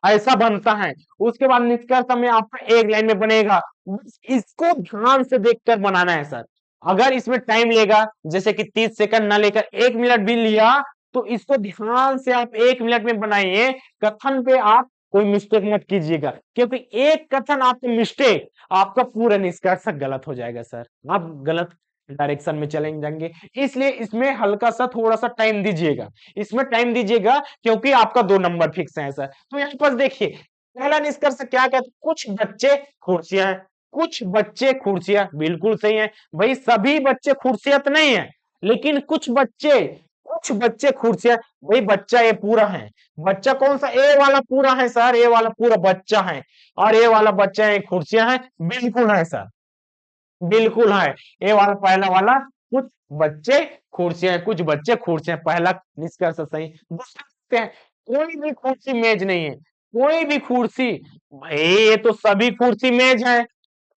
ऐसा बनता है। उसके बाद निष्कर्ष में आपका एक लाइन में बनेगा। बस इसको ध्यान से देखकर बनाना है सर। अगर इसमें टाइम लेगा, जैसे कि 30 सेकंड ना लेकर 1 मिनट भी लिया, तो इसको ध्यान से आप 1 मिनट में बनाइए। कथन पे आप कोई मिस्टेक मत कीजिएगा, क्योंकि एक कथन आपका मिस्टेक आपका पूरा निष्कर्ष गलत हो जाएगा सर। आप गलत डायरेक्शन में चले जाएंगे। इसलिए इसमें हल्का सा थोड़ा सा टाइम दीजिएगा। इसमें टाइम दीजिएगा, क्योंकि आपका 2 नंबर फिक्स है सर। तो यहाँ पर देखिए, पहला निष्कर्ष क्या कहते हैं, कुछ बच्चे खुर्सियां हैं। कुछ बच्चे खुर्सियां, बिल्कुल सही है भाई। सभी बच्चे खुर्सियां तो नहीं है, लेकिन कुछ बच्चे खुर्सियां। भाई बच्चा ये पूरा है। बच्चा कौन सा, ए वाला पूरा है सर। ए वाला पूरा बच्चा है, और ए वाला बच्चा है, खुर्सियां है, बिल्कुल है सर, बिल्कुल है। ये वाला पहला वाला, कुछ बच्चे कुर्सियां हैं, कुछ बच्चे कुर्सियां, पहला निष्कर्ष सही। दूसरा देखते हैं, कोई भी कुर्सी मेज नहीं है। कोई भी कुर्सी, भाई ये तो सभी कुर्सी मेज है।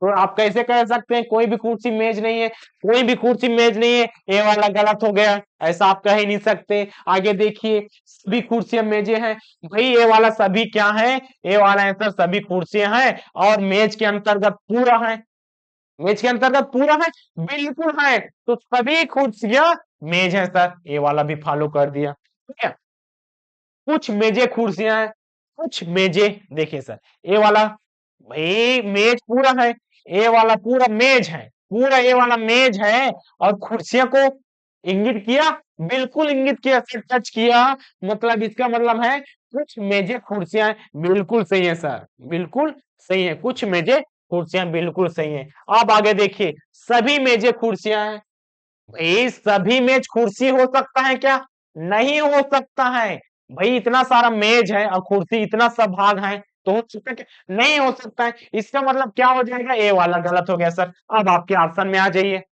तो आप कैसे कह सकते हैं कोई भी कुर्सी मेज नहीं है। कोई भी कुर्सी मेज नहीं है, ये वाला गलत हो गया। ऐसा आप कह ही नहीं सकते। आगे देखिए, सभी कुर्सियां मेजे हैं। भाई ये वाला सभी क्या है, ये वाला आंसर सभी कुर्सियां हैं, और मेज के अंतर्गत पूरा है। मेज के अंतर्गत पूरा है, बिल्कुल है। तो सभी कुर्सियां मेज है सर। ये वाला भी फॉलो कर दिया, ठीक है। कुछ मेजे कुर्सियां हैं, कुछ मेजे, देखिए सर, ये वाला भाई मेज पूरा है। ये वाला पूरा मेज है, पूरा ये वाला मेज है। और कुर्सियों को इंगित किया, बिल्कुल इंगित किया सर, टच किया। मतलब इसका मतलब है कुछ मेजे कुर्सियां हैं। बिल्कुल सही है सर, बिल्कुल सही है। कुछ मेजे कुर्सियां बिल्कुल सही है। अब आगे देखिए, सभी मेजे कुर्सियां हैं। भाई सभी मेज कुर्सी हो सकता है क्या, नहीं हो सकता है। भाई इतना सारा मेज है और कुर्सी इतना सा भाग है, तो हो सकता है क्या, नहीं हो सकता है। इसका मतलब क्या हो जाएगा, ए वाला गलत हो गया सर। अब आपके ऑप्शन में आ जाइए,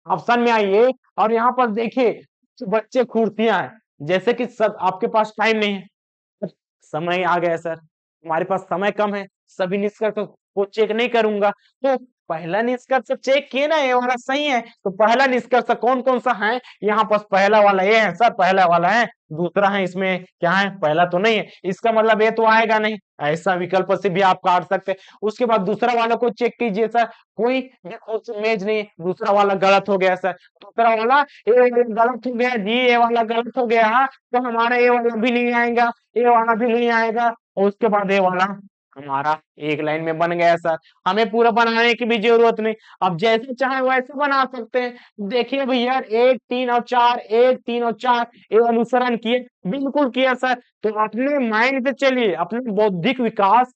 ऑप्शन में आइए, और यहाँ पर देखिए, बच्चे कुर्सियां हैं। जैसे कि सब आपके पास टाइम नहीं है, समय आ गया सर, हमारे पास समय कम है, सभी निष्कर्ष को चेक नहीं करूंगा। तो पहला निष्कर्ष चेक किए ना, ये वाला सही है। तो पहला निष्कर्ष कौन कौन सा है, यहाँ पास पहला वाला ये है सर, पहला वाला है। दूसरा है, इसमें क्या है, पहला तो नहीं है, इसका मतलब ये तो आएगा नहीं। ऐसा विकल्प से भी आप काट सकते हैं। उसके बाद दूसरा वाला को चेक कीजिए सर, कोई भी कुछ इमेज नहीं है। दूसरा वाला गलत हो गया सर। दूसरा वाला ये गलत हो गया जी, ये वाला गलत हो गया, तो हमारा ये वाला भी नहीं आएगा, ये वाला भी नहीं आएगा। और उसके बाद ये वाला हमारा एक लाइन में बन गया सर। हमें पूरा बनाने की भी जरूरत नहीं, अब जैसे चाहे वैसे बना सकते हैं। देखिए भैया, 1 3 और 4, 1 3 और 4, ये अनुसरण किए, बिल्कुल किया सर। तो अपने माइंड पे चलिए, अपने बौद्धिक विकास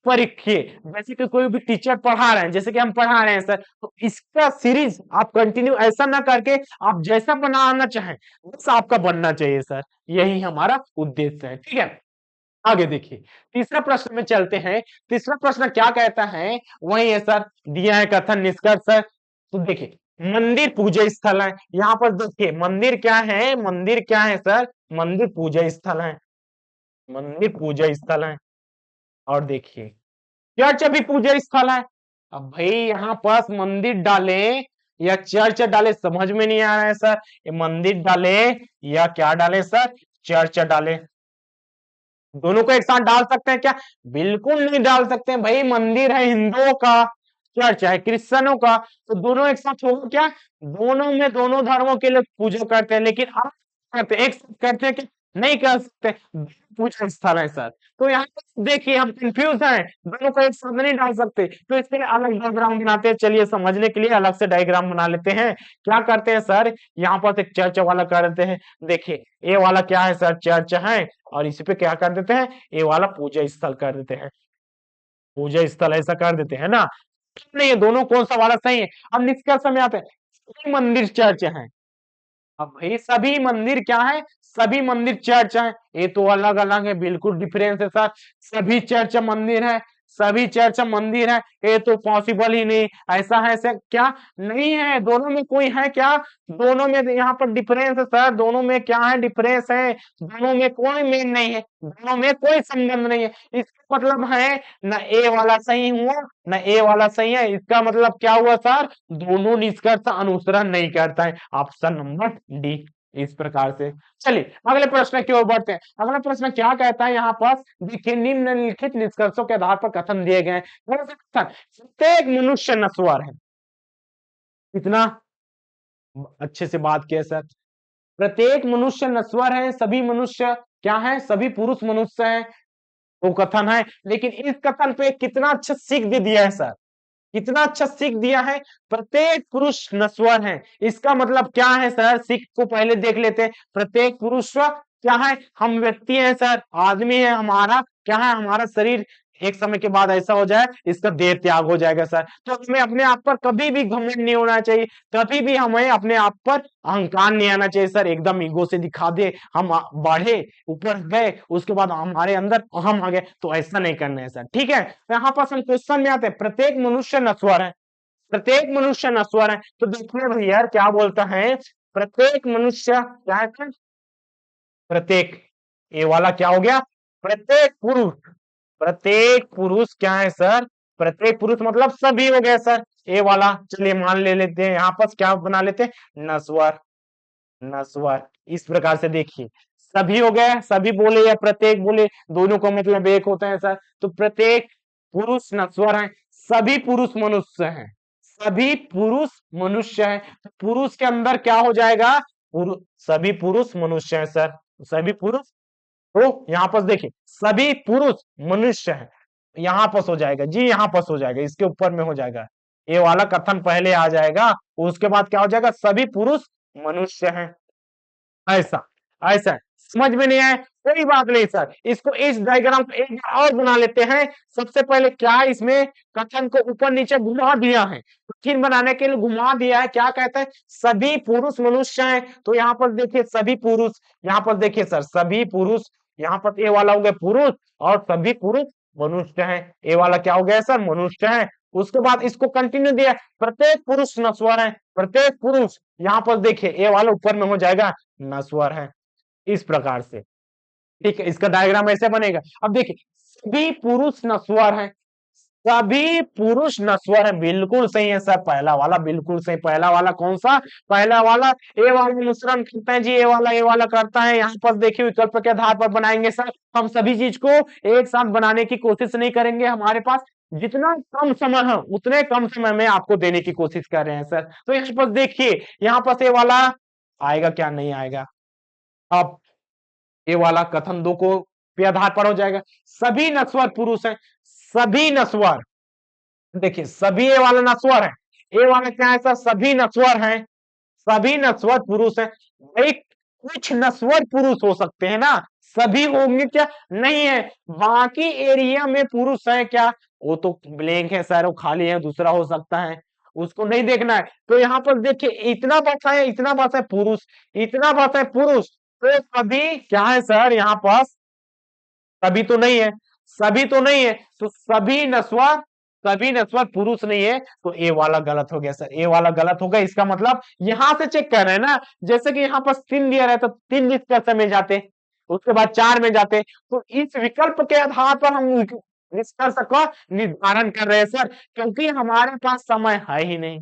परखिए। जैसे कि कोई भी टीचर पढ़ा रहे हैं, जैसे कि हम पढ़ा रहे हैं सर, तो इसका सीरीज आप कंटिन्यू ऐसा ना करके आप जैसा बनाना चाहें बस आपका बनना चाहिए सर। यही हमारा उद्देश्य है, ठीक है। आगे देखिए, तीसरा प्रश्न में चलते हैं। तीसरा प्रश्न क्या कहता है, वही है सर, दिया है कथन निष्कर्ष है। तो देखिए, मंदिर पूजा स्थल है। यहाँ पर देखिए, मंदिर क्या है, मंदिर क्या है सर, मंदिर पूजा स्थल है। मंदिर पूजा स्थल है। और देखिए, चर्च भी पूजा स्थल है। अब भाई यहाँ पास मंदिर डाले या चर्च डाले, समझ में नहीं आ रहा है सर। ये मंदिर डाले या क्या डाले सर, चर्च डाले, दोनों को एक साथ डाल सकते हैं क्या, बिल्कुल नहीं डाल सकते हैं भाई। मंदिर है हिंदुओं का, चर्च है क्रिश्चियनों का, तो दोनों एक साथ होगा क्या, दोनों में दोनों धर्मों के लोग पूजा करते हैं, लेकिन आप करते हैं एक साथ करते हैं कि नहीं कर सकते, पूजा स्थल है सर। तो यहाँ पे देखिए, हम कंफ्यूज हैं, दोनों को एक साथ नहीं डाल सकते, तो इसके लिए अलग डायग्राम बनाते हैं। चलिए समझने के लिए अलग से डायग्राम बना लेते हैं। क्या करते हैं सर, यहाँ पर एक चर्च वाला कर देते हैं। देखिए, ये वाला क्या है सर, चर्च है, और इसी पे क्या कर देते हैं, ये वाला पूजा स्थल कर देते हैं। पूजा स्थल ऐसा कर देते हैं ना, नहीं ये दोनों कौन सा वाला सही है। अब निष्कर्ष में आते हैं, सभी मंदिर चर्च हैं। अब भाई सभी मंदिर क्या है, सभी मंदिर चर्च है, ये तो अलग अलग है, बिल्कुल डिफरेंस है सर। सभी चर्च मंदिर है, सभी चर्च मंदिर है, ये तो पॉसिबल ही नहीं। ऐसा है सर क्या, नहीं है, दोनों में कोई है क्या, दोनों में यहाँ पर डिफरेंस है सर, दोनों में क्या है, डिफरेंस है। दोनों में कोई मेन नहीं है, दोनों में कोई संबंध नहीं है। इसका मतलब है न ए वाला सही हुआ न ए वाला सही है। इसका मतलब क्या हुआ सर, दोनों निष्कर्ष अनुसरण नहीं करता है। ऑप्शन नंबर डी, इस प्रकार से। चलिए अगले प्रश्न की ओर बढ़ते हैं। अगला प्रश्न क्या कहता है यहाँ पर, देखिए निम्नलिखित निष्कर्षों के आधार पर कथन दिए गए हैं। प्रत्येक मनुष्य नश्वर है। कितना अच्छे से बात किया सर। प्रत्येक मनुष्य नश्वर है, सभी मनुष्य क्या है, सभी पुरुष मनुष्य है, वो कथन है। लेकिन इस कथन पे कितना अच्छा सीख भी दिया है सर, कितना अच्छा सीख दिया है। प्रत्येक पुरुष नश्वर है, इसका मतलब क्या है सर, सीख को पहले देख लेते हैं। प्रत्येक पुरुष क्या है, हम व्यक्ति हैं सर, आदमी है, हमारा क्या है, हमारा शरीर एक समय के बाद ऐसा हो जाए, इसका देह त्याग हो जाएगा सर। तो हमें अपने आप पर कभी भी घमंड नहीं होना चाहिए, कभी भी हमें अपने आप पर अहंकार नहीं आना चाहिए सर, एकदम ईगो से दिखा दे हम बढ़े, ऊपर गए, उसके बाद हमारे अंदर हम आ गए, तो ऐसा नहीं करना है सर, ठीक है। तो यहाँ पर हम क्वेश्चन में आते हैं, प्रत्येक मनुष्य नश्वर है, प्रत्येक मनुष्य नश्वर है। तो देखिए भैया क्या बोलता है, प्रत्येक मनुष्य क्या है सर? प्रत्येक, ये वाला क्या हो गया, प्रत्येक पुरुष, प्रत्येक पुरुष क्या है सर, प्रत्येक पुरुष मतलब सभी हो गए सर, ये वाला चलिए मान ले लेते हैं, यहाँ पर क्या बना लेते हैं, नश्वर, नश्वर। इस प्रकार से देखिए सभी हो गए, सभी बोले या प्रत्येक बोले, दोनों का मतलब एक होता है सर। तो प्रत्येक पुरुष नश्वर है, सभी पुरुष मनुष्य हैं, सभी पुरुष मनुष्य है। तो पुरुष के अंदर क्या हो जाएगा, सभी पुरुष मनुष्य है सर, सभी पुरुष। तो यहाँ पर देखिए सभी पुरुष मनुष्य है, यहाँ पर हो जाएगा जी, यहाँ पर हो जाएगा, इसके ऊपर में हो जाएगा, ये वाला कथन पहले आ जाएगा, उसके बाद क्या हो जाएगा, सभी पुरुष मनुष्य हैं। ऐसा, ऐसा समझ में नहीं आया कोई बात नहीं सर, इसको इस डायग्राम को एक बार और बना लेते हैं। सबसे पहले क्या है, इसमें कथन को ऊपर नीचे घुमा दिया है, फिर बनाने के लिए घुमा दिया है, क्या कहता है, सभी पुरुष मनुष्य हैं। तो यहाँ पर देखिए सभी पुरुष, यहाँ पर देखिए सर सभी पुरुष, यहाँ पर ये वाला हो गया पुरुष, और सभी पुरुष मनुष्य हैं, ये वाला क्या हो गया सर, मनुष्य है। उसके बाद इसको कंटिन्यू दिया, प्रत्येक पुरुष नश्वर है, प्रत्येक पुरुष, यहाँ पर देखिए ये वाला ऊपर में हो जाएगा नश्वर है, इस प्रकार से, ठीक है। इसका डायग्राम ऐसे बनेगा। अब देखिए सभी पुरुष नश्वर है, सभी पुरुष नश्वर है, बिल्कुल सही है सर, पहला वाला बिल्कुल सही। पहला वाला कौन सा, पहला वाला, ए वाला अनुसरण करता है जी, ए वाला करता है। यहाँ पर देखिए विकल्प के आधार पर बनाएंगे सर, हम सभी चीज को एक साथ बनाने की कोशिश नहीं करेंगे, हमारे पास जितना कम समय है उतने कम समय में आपको देने की कोशिश कर रहे हैं सर। तो यहाँ पर देखिए, यहाँ पर ए वाला आएगा क्या, नहीं आएगा। अब ये वाला कथन दो को पे आधार पर हो जाएगा, सभी नश्वर पुरुष हैं, सभी नश्वर, देखिए सभी ये वाला नश्वर है, ये वाला क्या है सर, सभी नश्वर हैं, सभी नश्वर पुरुष हैं। भाई कुछ नश्वर पुरुष हो सकते हैं ना, सभी होंगे क्या, नहीं है। बाकी एरिया में पुरुष है क्या, वो तो ब्लैंक है सर, वो खाली है, दूसरा हो सकता है, उसको नहीं देखना है। तो यहाँ पर देखिए इतना बचा है, इतना बचा है पुरुष, इतना बचा है पुरुष, तो सभी क्या है सर, यहाँ पास सभी तो नहीं है, सभी तो नहीं है, तो सभी नस्वार पुरुष नहीं है, तो ए वाला गलत हो गया सर, ए वाला गलत हो गया। इसका मतलब यहां से चेक कर रहे हैं ना, जैसे कि यहाँ पर 3 दिया रहता तो 3 निष्कर्ष में जाते, उसके बाद 4 में जाते, तो इस विकल्प के आधार पर हम निष्कर्ष का निर्धारण कर रहे हैं सर, क्योंकि हमारे पास समय है ही नहीं,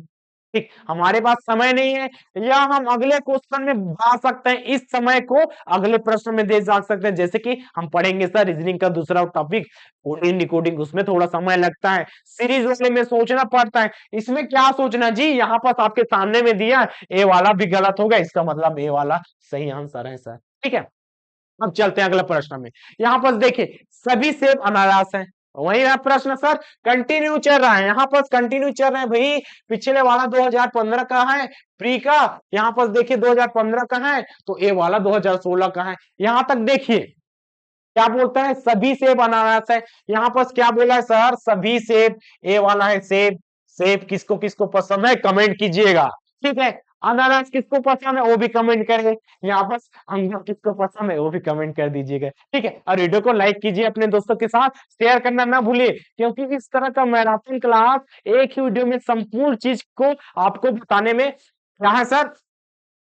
ठीक, हमारे पास समय नहीं है, या हम अगले क्वेश्चन में जा सकते हैं, इस समय को अगले प्रश्न में दे जा सकते हैं। जैसे कि हम पढ़ेंगे सर रीजनिंग का दूसरा टॉपिक कोडिंग डिकोडिंग, उसमें थोड़ा समय लगता है, सीरीज वाले में सोचना पड़ता है, इसमें क्या सोचना जी, यहाँ पर आपके सामने में दिया, ए वाला भी गलत होगा, इसका मतलब ए वाला सही आंसर है सर, ठीक है। अब चलते हैं अगले प्रश्न में। यहाँ पर देखिए सभी सेब अनानास हैं, वही प्रश्न सर कंटिन्यू चल रहा है, यहाँ पर कंटिन्यू चल रहा है भाई। पिछले वाला 2015 का है प्री का, यहाँ पर देखिए 2015 का है, तो ये वाला 2016 का है। यहाँ तक देखिए क्या बोलता है, सभी सेब अनानास है, यहाँ पर क्या बोला है सर, सभी सेब, ए वाला है सेब, सेब किसको किसको पसंद है कमेंट कीजिएगा, ठीक है। अनानास किसको पसंद है वो भी कमेंट करें, यहाँ पर अंगूर किसको पसंद है वो भी कमेंट कर दीजिएगा, ठीक है। और वीडियो को लाइक कीजिए, अपने दोस्तों के साथ शेयर करना ना भूलिए, क्योंकि इस तरह का मैराथन क्लास एक ही वीडियो में संपूर्ण चीज को आपको बताने में क्या है सर,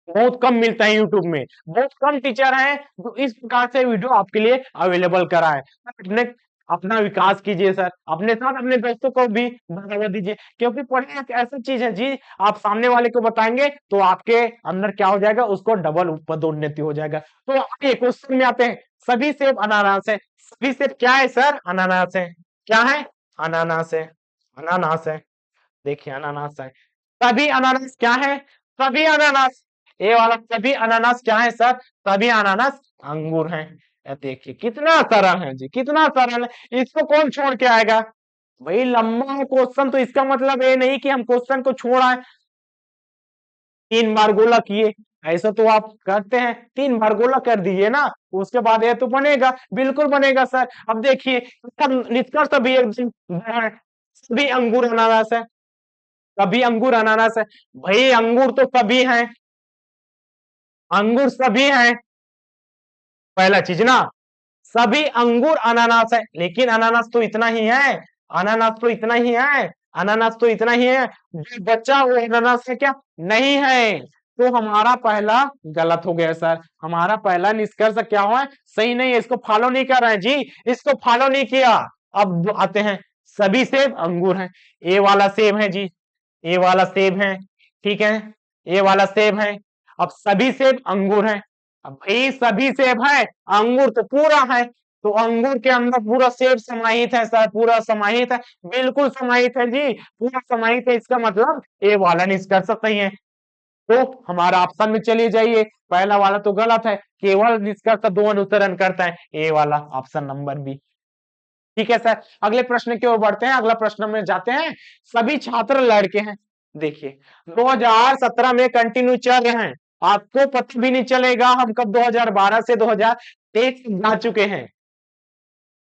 बहुत कम मिलता है यूट्यूब में, बहुत कम टीचर हैं जो इस प्रकार से वीडियो आपके लिए अवेलेबल करा है। अपने अपना विकास कीजिए सर, अपने साथ अपने दोस्तों को भी बढ़ावा दीजिए, क्योंकि पढ़ना एक ऐसा चीज है जी, आप सामने वाले को बताएंगे तो आपके अंदर क्या हो जाएगा, उसको डबल पदोन्नति हो जाएगा। तो आगे क्वेश्चन में आते हैं, सभी सेब अनानास है। सभी सेब क्या है सर? अनानास है। क्या है? अनानास है। अनानास है, देखिए अनानास है। सभी अनानास क्या है? सभी अनानास। ये वाला सभी अनानास क्या है सर? सभी अनानास अंगूर हैं। ये देखिए कितना सरल है जी, कितना सरल है, इसको कौन छोड़ के आएगा? भाई लंबा है क्वेश्चन, तो इसका मतलब ये नहीं कि हम क्वेश्चन को छोड़ आए। 3 बार गोला किए, ऐसा तो आप करते हैं, 3 बार गोला कर दीजिए ना, उसके बाद ये तो बनेगा, बिल्कुल बनेगा सर। अब देखिए इसका निष्कर्ष भी एकदम बड़ा है, सभी अंगूर अनानास है। सभी अंगूर अनानास है। भाई अंगूर तो सभी हैं, अंगूर सभी हैं, पहला चीज ना, सभी अंगूर अनानास है, लेकिन अनानास तो इतना ही है, अनानास तो इतना ही है, अनानास तो इतना ही है, जो बच्चा वो अनानास है क्या? नहीं है। तो हमारा पहला गलत हो गया सर, हमारा पहला निष्कर्ष क्या हुआ? सही नहीं है, इसको फॉलो नहीं कर रहे हैं जी, इसको फॉलो नहीं किया। अब आते हैं, सभी सेब अंगूर हैं। ए वाला सेब है जी, ये वाला सेब है, ठीक है, ये वाला सेब है। अब सभी सेब अंगूर हैं। अब भाई सभी सेब है, अंगूर तो पूरा है, तो अंगूर के अंदर पूरा सेब समाहित है सर, पूरा समाहित है, बिल्कुल समाहित है जी, पूरा समाहित है, इसका मतलब ये वाला निष्कर्ष सही है। तो हमारा ऑप्शन में चलिए जाइए, पहला वाला तो गलत है, केवल निष्कर्ष दो अनुसरण करता है, ये वाला ऑप्शन नंबर बी। ठीक है सर, अगले प्रश्न की ओर बढ़ते हैं, अगला प्रश्न में जाते हैं, सभी छात्र लड़के हैं। देखिए 2017 में कंटिन्यू चल रहे हैं, आपको पता भी नहीं चलेगा हम कब 2012 से 2023 जा चुके हैं।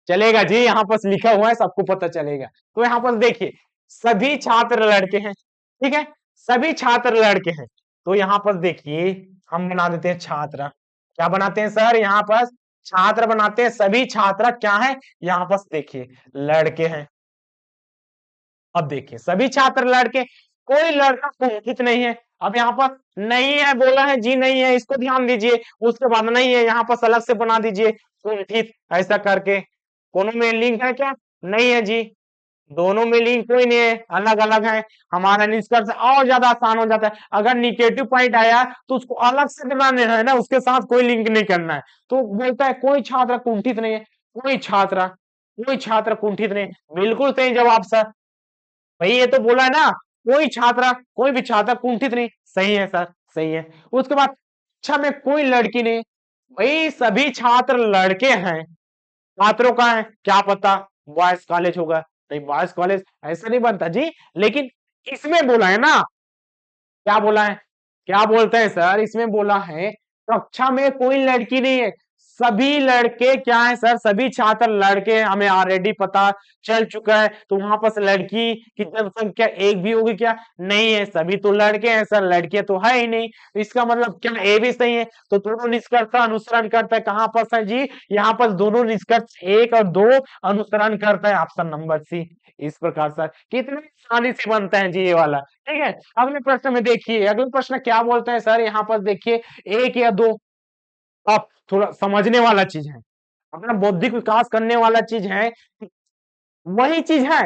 चलेगा जी, यहाँ पर लिखा हुआ है, सबको पता चलेगा। तो यहाँ पर देखिए सभी छात्र लड़के हैं, ठीक है, सभी छात्र लड़के हैं। तो यहाँ पर देखिए हम बना देते हैं छात्र, क्या बनाते हैं सर? यहाँ पर छात्र बनाते हैं, सभी छात्र क्या है? यहाँ पर देखिए लड़के हैं। अब देखिए सभी छात्र लड़के, कोई लड़का कुंठित नहीं है। अब यहाँ पर नहीं है बोला है जी, नहीं है, इसको ध्यान दीजिए, उसके बाद नहीं है, यहाँ पर अलग से बना दीजिए कुंठित, ऐसा करके। दोनों में लिंक है क्या? नहीं है जी, दोनों में लिंक कोई नहीं है, अलग अलग है। हमारा निष्कर्ष और ज्यादा आसान हो जाता है, अगर निगेटिव पॉइंट आया तो उसको अलग से बनाने है ना, उसके साथ कोई लिंक नहीं करना है। तो बोलता है कोई छात्र कुंठित नहीं है, कोई छात्र, कोई छात्र कुंठित नहीं, बिल्कुल सही जवाब सर। भाई ये तो बोला है ना, कोई छात्र, कोई भी छात्र कुंठित नहीं, सही है सर, सही है। उसके बाद अच्छा में कोई लड़की नहीं, भाई सभी छात्र लड़के हैं, छात्रों का है क्या पता बॉयज कॉलेज होगा, नहीं बॉयज कॉलेज ऐसा नहीं बनता जी, लेकिन इसमें बोला है ना, क्या बोला है, क्या बोलते हैं सर, इसमें बोला है कक्षा में कोई लड़की नहीं है, सभी लड़के क्या है सर? सभी छात्र लड़के हैं, हमें ऑलरेडी पता चल चुका है। तो वहां पर लड़की की जनसंख्या एक भी होगी क्या? नहीं है, सभी तो लड़के हैं सर, लड़के तो है ही नहीं। तो इसका मतलब क्या ए भी सही है? तो दोनों निष्कर्ष का अनुसरण करता है, कहां पर सर जी? यहाँ पर दोनों निष्कर्ष 1 और 2 अनुसरण करता है, ऑप्शन नंबर सी। इस प्रकार सर कितनी आसानी से बनता है जी ये वाला। ठीक है, अगले प्रश्न में देखिए, अगले प्रश्न क्या बोलते हैं सर? यहाँ पर देखिए 1 या 2, अब थोड़ा समझने वाला चीज है, अपना बौद्धिक विकास करने वाला चीज है, वही चीज है,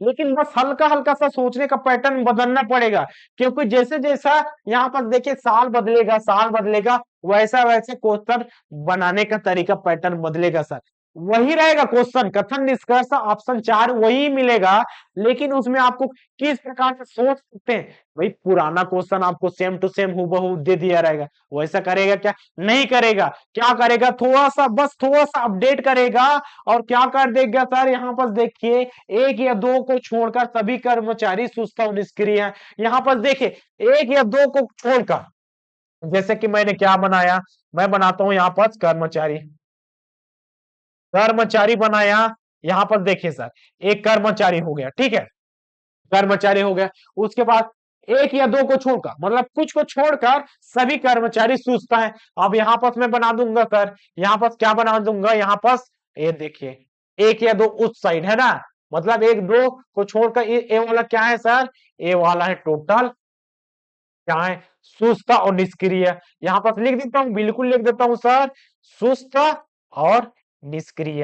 लेकिन बस हल्का हल्का सा सोचने का पैटर्न बदलना पड़ेगा, क्योंकि जैसे जैसा यहाँ पर देखिए साल बदलेगा, साल बदलेगा, वैसा वैसे क्वेश्चन बनाने का तरीका पैटर्न बदलेगा सर। वही रहेगा क्वेश्चन, कथन निष्कर्ष ऑप्शन 4 वही मिलेगा, लेकिन उसमें आपको किस प्रकार से सोच सकते हैं, भाई पुराना क्वेश्चन आपको सेम टू सेम हूबहू दे दिया रहेगा, वैसा करेगा क्या? नहीं करेगा। क्या करेगा? थोड़ा सा, बस थोड़ा सा अपडेट करेगा, और क्या कर देगा सर? यहाँ पर देखिए 1 या 2 को छोड़कर सभी कर्मचारी सुस्त और निष्क्रिय हैं। यहाँ पर देखिए 1 या 2 को छोड़कर, जैसे कि मैंने क्या बनाया, मैं बनाता हूं यहाँ पर कर्मचारी, कर्मचारी बनाया। यहाँ पर देखिए सर, एक कर्मचारी हो गया, ठीक है, कर्मचारी हो गया। उसके बाद 1 या 2 को छोड़कर, मतलब कुछ को छोड़कर सभी कर्मचारी सुस्त है। अब यहाँ पर मैं बना दूंगा सर, यहाँ पर क्या बना दूंगा, यहाँ पर ये देखिए 1 या 2 उस साइड है ना, मतलब 1 2 को छोड़कर ए वाला क्या है सर? ए वाला है टोटल क्या है? सुस्त और निष्क्रिय। यहाँ पर लिख देता हूं, बिल्कुल लिख देता हूं सर, सुस्त और निष्क्रिय।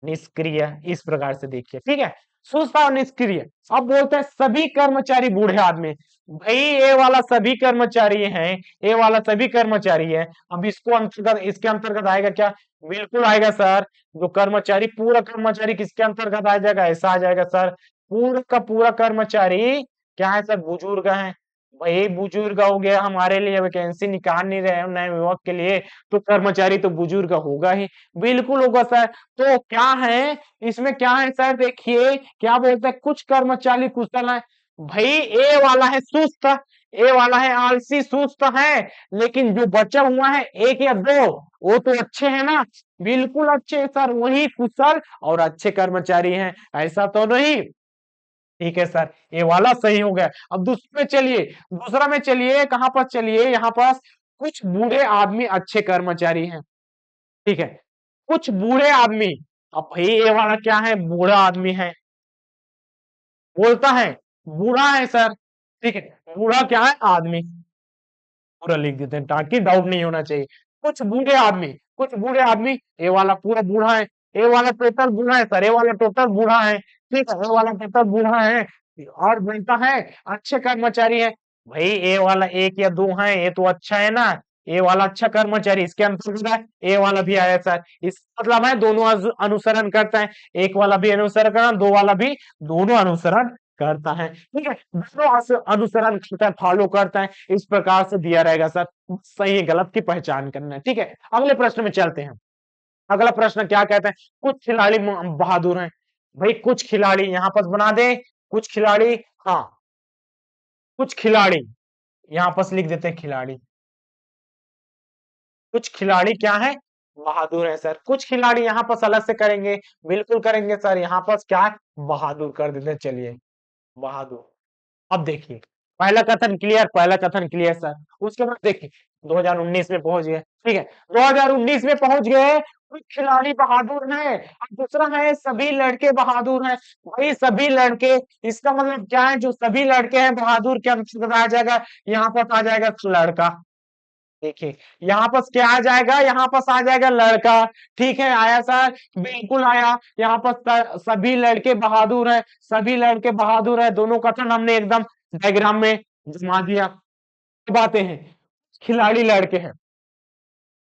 निष्क्रिय, इस प्रकार से देखिए, ठीक है। सुस्त और निष्क्रिय। अब बोलते हैं सभी कर्मचारी बूढ़े आदमी। भाई ये वाला सभी कर्मचारी हैं, ये वाला सभी कर्मचारी है। अब इसको अंतर्गत, इसके अंतर्गत आएगा क्या? बिल्कुल आएगा सर। जो कर्मचारी, पूरा कर्मचारी किसके अंतर्गत आ जाएगा? ऐसा आ जाएगा सर, पूरा का पूरा कर्मचारी क्या है सर? बुजुर्ग है। भाई बुजुर्ग हो गया, हमारे लिए वैकेंसी निकाल नहीं रहे हो नए युवक के लिए, तो कर्मचारी तो बुजुर्ग होगा ही। बिल्कुल होगा सर। तो क्या है इसमें, क्या है सर? देखिए क्या बोलते हैं, कुछ कर्मचारी कुशल है। भाई ए वाला है सुस्त, ए वाला है आलसी, सुस्त है। लेकिन जो बचा हुआ है एक या दो, वो तो अच्छे हैं ना। बिल्कुल अच्छे हैं सर, वही कुशल और अच्छे कर्मचारी हैं, ऐसा तो नहीं। ठीक है सर, ये वाला सही हो गया। अब दूसरे चलिए, दूसरा में चलिए, कहां पर चलिए, यहाँ पास कुछ बूढ़े आदमी अच्छे कर्मचारी हैं। ठीक है, कुछ बूढ़े आदमी। अब भाई ये वाला क्या है? बूढ़ा आदमी है, बोलता है बूढ़ा है सर। ठीक है, बूढ़ा क्या है? आदमी। पूरा लिख देते हैं ताकि डाउट नहीं होना चाहिए। कुछ बूढ़े आदमी, कुछ बूढ़े आदमी। ये वाला पूरा बूढ़ा है, ये वाला टोटल बूढ़ा है सर, ये वाला टोटल बूढ़ा है। ठीक है, ये वाला टोटल बूढ़ा है और बोलता है अच्छे कर्मचारी है। भाई ये वाला एक या दो है, ये तो अच्छा है ना। ये वाला अच्छा कर्मचारी इसके अंतर्गत है, ये वाला भी आया सर। इस मतलब है दोनों अनुसरण करता है। एक वाला भी अनुसरण करना, दो वाला भी, दोनों अनुसरण करता है। ठीक है, दोनों अनुसरण करता है, फॉलो करता है, इस प्रकार से दिया रहेगा सर। सही गलत की पहचान करना है। ठीक है, अगले प्रश्न में चलते हैं। अगला प्रश्न क्या कहते हैं? कुछ खिलाड़ी बहादुर हैं। भाई कुछ खिलाड़ी यहाँ पर बना दे, कुछ खिलाड़ी। हाँ, कुछ खिलाड़ी यहाँ पर लिख देते हैं खिलाड़ी। कुछ खिलाड़ी क्या है? बहादुर है सर। कुछ खिलाड़ी यहाँ पर अलग से करेंगे, बिल्कुल करेंगे सर। यहाँ पर क्या है? बहादुर कर देते हैं। चलिए, बहादुर। अब देखिए, पहला कथन क्लियर, पहला कथन क्लियर सर। उसके बाद देखिए 2019 में पहुंच गए। ठीक है, 2019 में पहुंच गए। कुछ खिलाड़ी बहादुर हैं, अब दूसरा है सभी लड़के बहादुर हैं। भाई सभी लड़के, इसका मतलब क्या है? जो सभी लड़के हैं बहादुर के अंतर्गत आ जाएगा। यहाँ पर आ जाएगा लड़का। देखिए, यहाँ पर क्या आ जाएगा? यहाँ पर आ जाएगा लड़का। ठीक है, आया सर, बिल्कुल आया। यहाँ पर सभी लड़के बहादुर हैं, सभी लड़के बहादुर हैं, दोनों कथन हमने एकदम डायग्राम में जमा दिया। बातें हैं, खिलाड़ी लड़के हैं,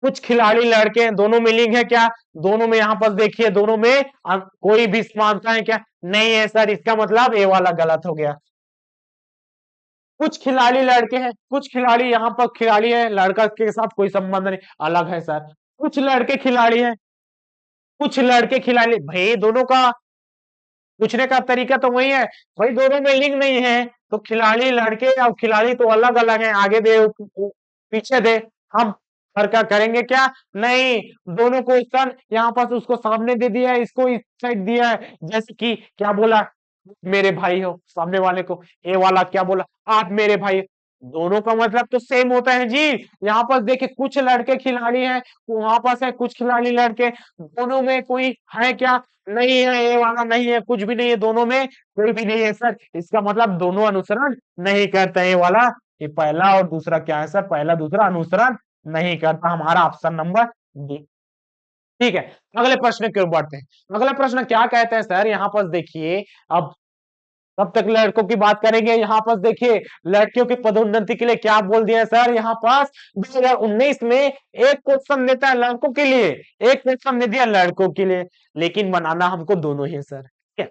कुछ खिलाड़ी लड़के हैं, दोनों में लिंग है क्या? दोनों में यहाँ पर देखिए, दोनों में कोई भी समानता है क्या? नहीं है सर, इसका मतलब ये वाला गलत हो गया। कुछ खिलाड़ी लड़के हैं, कुछ खिलाड़ी, यहाँ पर खिलाड़ी है, लड़का के साथ कोई संबंध नहीं, अलग है सर। कुछ लड़के खिलाड़ी हैं, कुछ लड़के खिलाड़ी। भाई दोनों का पूछने का तरीका तो वही है। भाई दोनों में लिंग नहीं है, तो खिलाड़ी लड़के और खिलाड़ी तो अलग अलग है। आगे दे पीछे दे, हम फर्क करेंगे क्या? नहीं, दोनों क्वेश्चन यहाँ पर उसको सामने दे दिया है, इसको इस साइड दिया है। जैसे कि क्या बोला? मेरे भाई हो, सामने वाले को। ए वाला क्या बोला? आप मेरे भाई। दोनों का मतलब तो सेम होता है जी। यहाँ पर देखिए, कुछ लड़के खिलाड़ी हैं, वहां पास है कुछ खिलाड़ी लड़के। दोनों में कोई है क्या? नहीं है, ये वाला नहीं है, कुछ भी नहीं है, दोनों में कोई भी नहीं है सर। इसका मतलब दोनों अनुसरण नहीं करते, ये वाला। ये पहला और दूसरा क्या है सर? पहला दूसरा अनुसरण नहीं करता, हमारा ऑप्शन नंबर डी। ठीक है, अगले प्रश्न की ओर बढ़ते हैं। अगला प्रश्न क्या कहते हैं सर? यहाँ पर देखिए, अब तब तक लड़कों की बात करेंगे। यहाँ पर देखिए, लड़कियों की पदोन्नति के लिए क्या बोल दिया है सर? यहाँ पास 2019 में एक क्वेश्चन देता है लड़कों के लिए, एक क्वेश्चन दे दिया लड़कों के लिए, लेकिन बनाना हमको दोनों ही है सर। ठीक है,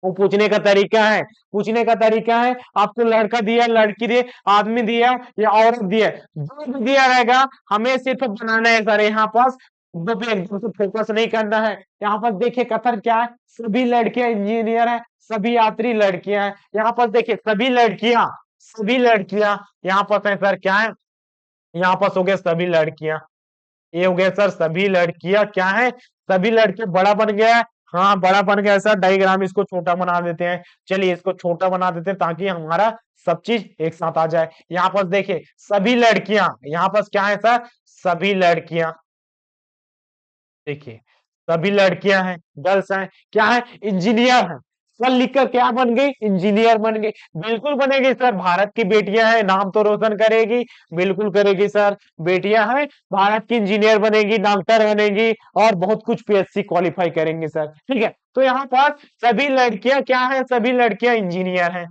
वो पूछने का तरीका है, पूछने का तरीका है। आपको लड़का दिया, लड़की दिए, आदमी दिया या औरत दिया, जो भी दिया रहेगा, हमें सिर्फ बनाना है सर। यहाँ पास दो पे एकदम से फोकस नहीं करना है। यहाँ पर देखिए कथन क्या है? सभी लड़कियां इंजीनियर हैं, सभी यात्री लड़कियां हैं। यहाँ पर देखिए सभी लड़कियां, सभी लड़कियां। यहाँ पर है सर क्या है? यहाँ पर हो गया सभी लड़कियां। ये हो गया सर सभी लड़कियां क्या है? सभी लड़के। बड़ा बन गया है, हाँ बड़ा बन गया सर। डायग्राम इसको छोटा बना देते हैं। चलिए इसको छोटा बना देते हैं ताकि हमारा सब चीज एक साथ आ जाए। यहाँ पर देखिए सभी लड़कियां, यहाँ पर क्या है सर? सभी लड़कियां। देखिए सभी लड़कियां हैं, गर्ल्स हैं, क्या है? इंजीनियर है। पढ़ लिख कर क्या बन गई, इंजीनियर बन गई। बिल्कुल बनेगी सर, भारत की बेटियां हैं, नाम तो रोशन करेगी, बिल्कुल करेगी सर। बेटियां हैं, भारत की इंजीनियर बनेगी, डॉक्टर बनेगी और बहुत कुछ पीएससी क्वालिफाई करेंगे सर। ठीक है, तो यहाँ पर सभी लड़कियां क्या है, सभी लड़कियां इंजीनियर हैं,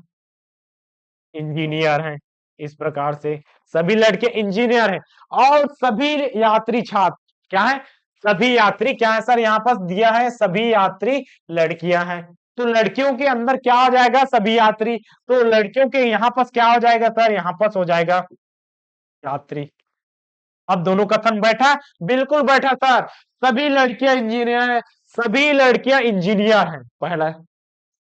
इंजीनियर हैं। इस प्रकार से सभी लड़के इंजीनियर हैं और सभी यात्री छात्र क्या है, सभी यात्री क्या है सर, यहाँ पास दिया है सभी यात्री लड़कियां हैं। तो लड़कियों के अंदर क्या हो जाएगा, सभी यात्री। तो लड़कियों के यहाँ पास क्या हो जाएगा सर, यहाँ पास हो जाएगा यात्री। अब दोनों कथन बैठा, बिल्कुल बैठा सर। सभी लड़कियां इंजीनियर हैं, सभी लड़कियां इंजीनियर हैं, पहला।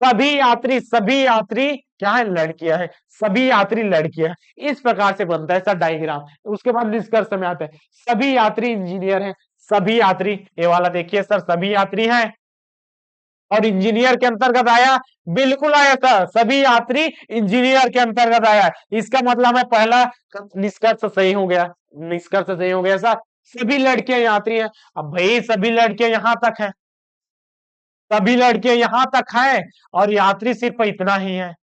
सभी यात्री क्या है, लड़कियां हैं, सभी यात्री लड़कियां हैं। इस प्रकार से बनता है सर डायग्राम। उसके बाद निष्कर्ष में आता है, सभी यात्री इंजीनियर हैं, सभी यात्री, ये वाला देखिए सर, सभी यात्री हैं और इंजीनियर के अंतर्गत आया, बिल्कुल आया सर, सभी यात्री इंजीनियर के अंतर्गत आया। इसका मतलब है पहला निष्कर्ष सही हो गया, निष्कर्ष सही हो गया सर। सभी लड़कियां यात्री हैं। अब भाई सभी लड़कियां यहां तक है, सभी लड़के यहां तक हैं और यात्री सिर्फ इतना ही है,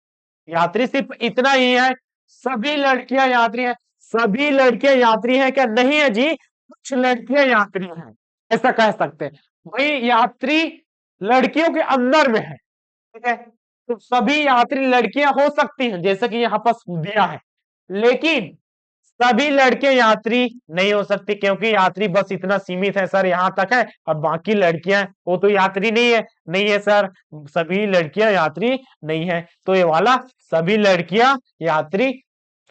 यात्री सिर्फ इतना ही है। सभी लड़कियां यात्री हैं, सभी लड़के यात्री हैं क्या, नहीं है जी, कुछ लड़कियां यात्री हैं, ऐसा कह सकते हैं। भाई यात्री लड़कियों के अंदर में है, ठीक है। तो सभी यात्री लड़कियां हो सकती हैं, जैसे कि यहाँ पर दिया है, लेकिन सभी लड़के यात्री नहीं हो सकते, क्योंकि यात्री बस इतना सीमित है सर, यहाँ तक है और बाकी लड़कियां वो तो यात्री नहीं है, नहीं है सर, सभी लड़कियां यात्री नहीं है। तो ये वाला सभी लड़कियां यात्री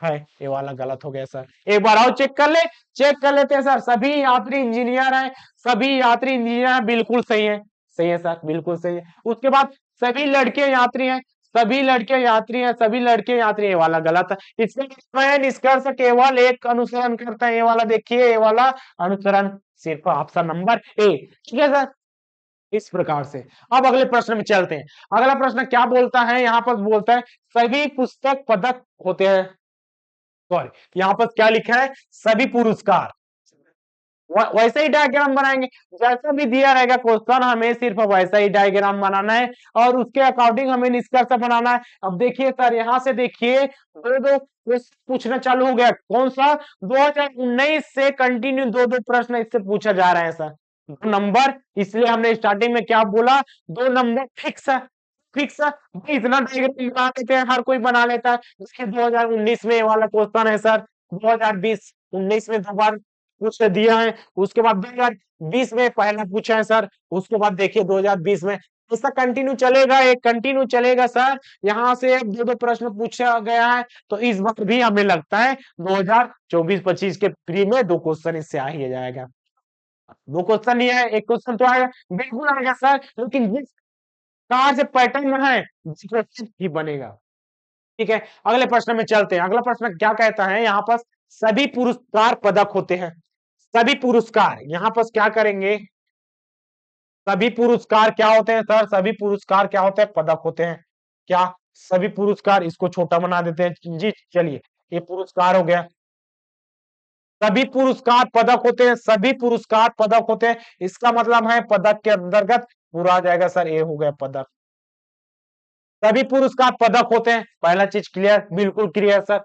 है, ये वाला गलत हो गया सर। एक बार आओ चेक कर ले, चेक कर लेते हैं सर। सभी यात्री इंजीनियर है, सभी यात्री इंजीनियर है, बिल्कुल सही है, सही है सर, बिल्कुल सही है। उसके बाद सभी लड़के यात्री हैं, सभी लड़के यात्री हैं, सभी लड़के यात्री, ये वाला गलत है। इसमें निष्कर्ष केवल एक अनुसरण करता है, ये वाला देखिए, ये वाला अनुसरण सिर्फ ऑप्शन नंबर ए, ठीक है सर। इस प्रकार से अब अगले प्रश्न में चलते हैं। अगला प्रश्न क्या बोलता है, यहाँ पर बोलता है सभी पुस्तक पदक होते हैं, सॉरी यहाँ पर क्या लिखा है, सभी पुरस्कार। वैसे ही डायग्राम बनाएंगे, जैसा भी दिया रहेगा क्वेश्चन, हमें सिर्फ वैसा ही डायग्राम बनाना है और उसके अकॉर्डिंग हमें निष्कर्ष बनाना है। अब देखिए सर, यहाँ से देखिए दो दो क्वेश्चन पूछना चालू हो गया, कौन सा, 2019 से कंटिन्यू दो दो प्रश्न इससे पूछा जा रहा है सर। 2 नंबर, इसलिए हमने स्टार्टिंग में क्या बोला, 2 नंबर फिक्स है, फिक्स है। इतना डायग्राम बना लेते हैं, हर कोई बना लेता है। देखिए 2019 में ये वाला क्वेश्चन है सर, 2020 19 में 2 बार पूछ दिया है, उसके बाद 2020 में पहला पूछा है सर, उसके बाद देखिए 2020 में, ऐसा कंटिन्यू चलेगा, एक कंटिन्यू चलेगा सर। यहाँ से अब दो दो प्रश्न पूछा गया है, तो इस बार भी हमें लगता है 2024-25 के प्री में 2 क्वेश्चन इससे आ ही जाएगा। 2 क्वेश्चन ही है, एक क्वेश्चन तो आएगा, बिल्कुल आएगा सर, लेकिन जिस कहा से पैटर्न है क्वेश्चन ही बनेगा। ठीक है, अगले प्रश्न में चलते हैं। अगला प्रश्न क्या कहता है, यहाँ पर सभी पुरस्कार पदक होते हैं, सभी पुरस्कार, यहाँ पर क्या करेंगे, सभी पुरस्कार क्या होते हैं सर, सभी पुरस्कार क्या होते हैं, पदक होते हैं। क्या सभी पुरस्कार, इसको छोटा बना देते हैं जी, चलिए ये पुरस्कार हो गया, सभी पुरस्कार पदक होते हैं, सभी पुरस्कार पदक होते हैं। इसका मतलब है पदक के अंतर्गत पूरा आ जाएगा सर, ये हो गया पदक। सभी पुरस्कार पदक होते हैं, पहला चीज क्लियर, बिल्कुल क्लियर सर।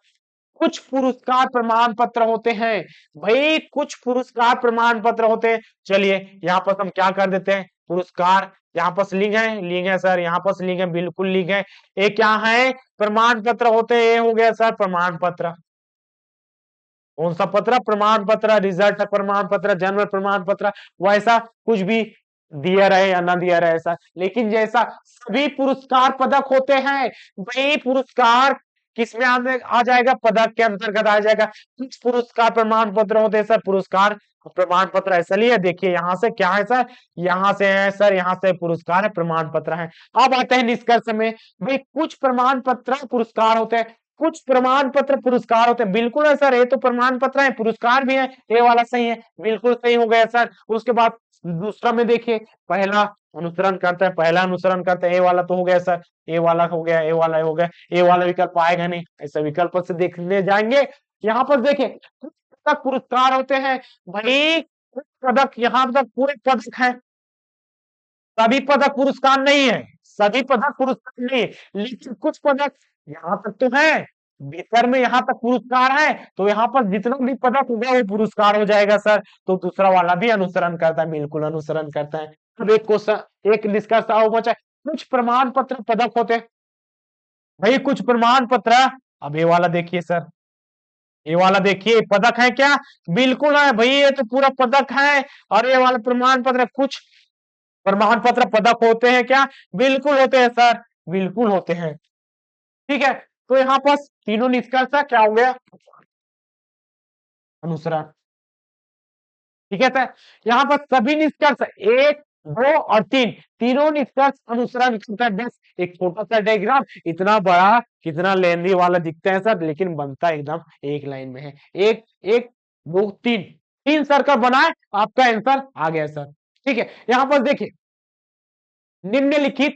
कुछ पुरस्कार प्रमाण पत्र होते हैं, भाई कुछ पुरस्कार प्रमाण पत्र होते हैं। चलिए यहाँ पर हम क्या कर देते हैं, पुरस्कार यहाँ पर लिंक है, लिंक है सर, यहाँ पर लिंक है, बिल्कुल लिंक है। ये क्या है, प्रमाण पत्र होते हैं, ये हो गया सर प्रमाण पत्र। कौन सा पत्र, प्रमाण पत्र, रिजल्ट प्रमाण पत्र, जन्म प्रमाण पत्र, वैसा कुछ भी दिया रहे या ना दिया रहे ऐसा, लेकिन जैसा सभी पुरस्कार पदक होते हैं, वही पुरस्कार किसमें आ जाएगा, पदक के अंतर्गत आ जाएगा। कुछ पुरस्कार प्रमाण पत्र होते हैं सर, पुरस्कार प्रमाण पत्र ऐसा लिए, देखिए यहाँ से क्या है सर, यहाँ से है सर, यहाँ से पुरस्कार है, प्रमाण पत्र है। अब आते हैं निष्कर्ष में, भाई कुछ प्रमाण पत्र पुरस्कार होते हैं, कुछ प्रमाण पत्र पुरस्कार होते हैं, बिल्कुल है सर, ये तो प्रमाण पत्र है, पुरस्कार भी है, ये वाला सही है, बिल्कुल सही हो गया सर। उसके बाद दूसरा में देखिए, पहला अनुसरण करता है, पहला अनुसरण करता है, ये वाला तो हो गया सर, ये वाला हो गया, ये वाला हो गया, ये वाला विकल्प आएगा नहीं, ऐसा विकल्प से देखने जाएंगे। यहाँ पर देखिए कुछ पदक पुरस्कार होते हैं, भाई कुछ पदक यहाँ तक पूरे पदक है, सभी पदक पुरस्कार नहीं है, सभी पदक पुरस्कार नहीं, लेकिन कुछ पदक यहाँ तक तो है, भीतर में यहाँ तक पुरस्कार है, तो यहाँ पर जितना भी पदक होगा वो पुरस्कार हो जाएगा सर। तो दूसरा वाला भी अनुसरण करता है, बिल्कुल अनुसरण करता है। अब एक क्वेश्चन, एक निष्कर्ष और बचा है, कुछ प्रमाण पत्र पदक होते हैं भाई, कुछ प्रमाण पत्र। अब ये वाला देखिए सर, ये वाला देखिए पदक है क्या? बिल्कुल है भाई, ये तो पूरा पदक है। और ये वाला प्रमाण पत्र, कुछ प्रमाण पत्र पदक होते हैं क्या? बिल्कुल होते हैं सर, बिल्कुल होते हैं। ठीक है, तो यहाँ पर तीनों निष्कर्ष क्या हो गया? अनुसरण। ठीक है सर, यहाँ पर सभी निष्कर्ष 1, 2 और 3 तीनों निष्कर्ष अनुसरण करता है। बस एक छोटा सा डायग्राम, इतना बड़ा कितना लेंदी वाला दिखता है सर, लेकिन बनता एकदम एक लाइन में है। एक एक 2 3 3 सर्कल बनाए, आपका आंसर आ गया सर। ठीक है, यहाँ पर देखिए निम्नलिखित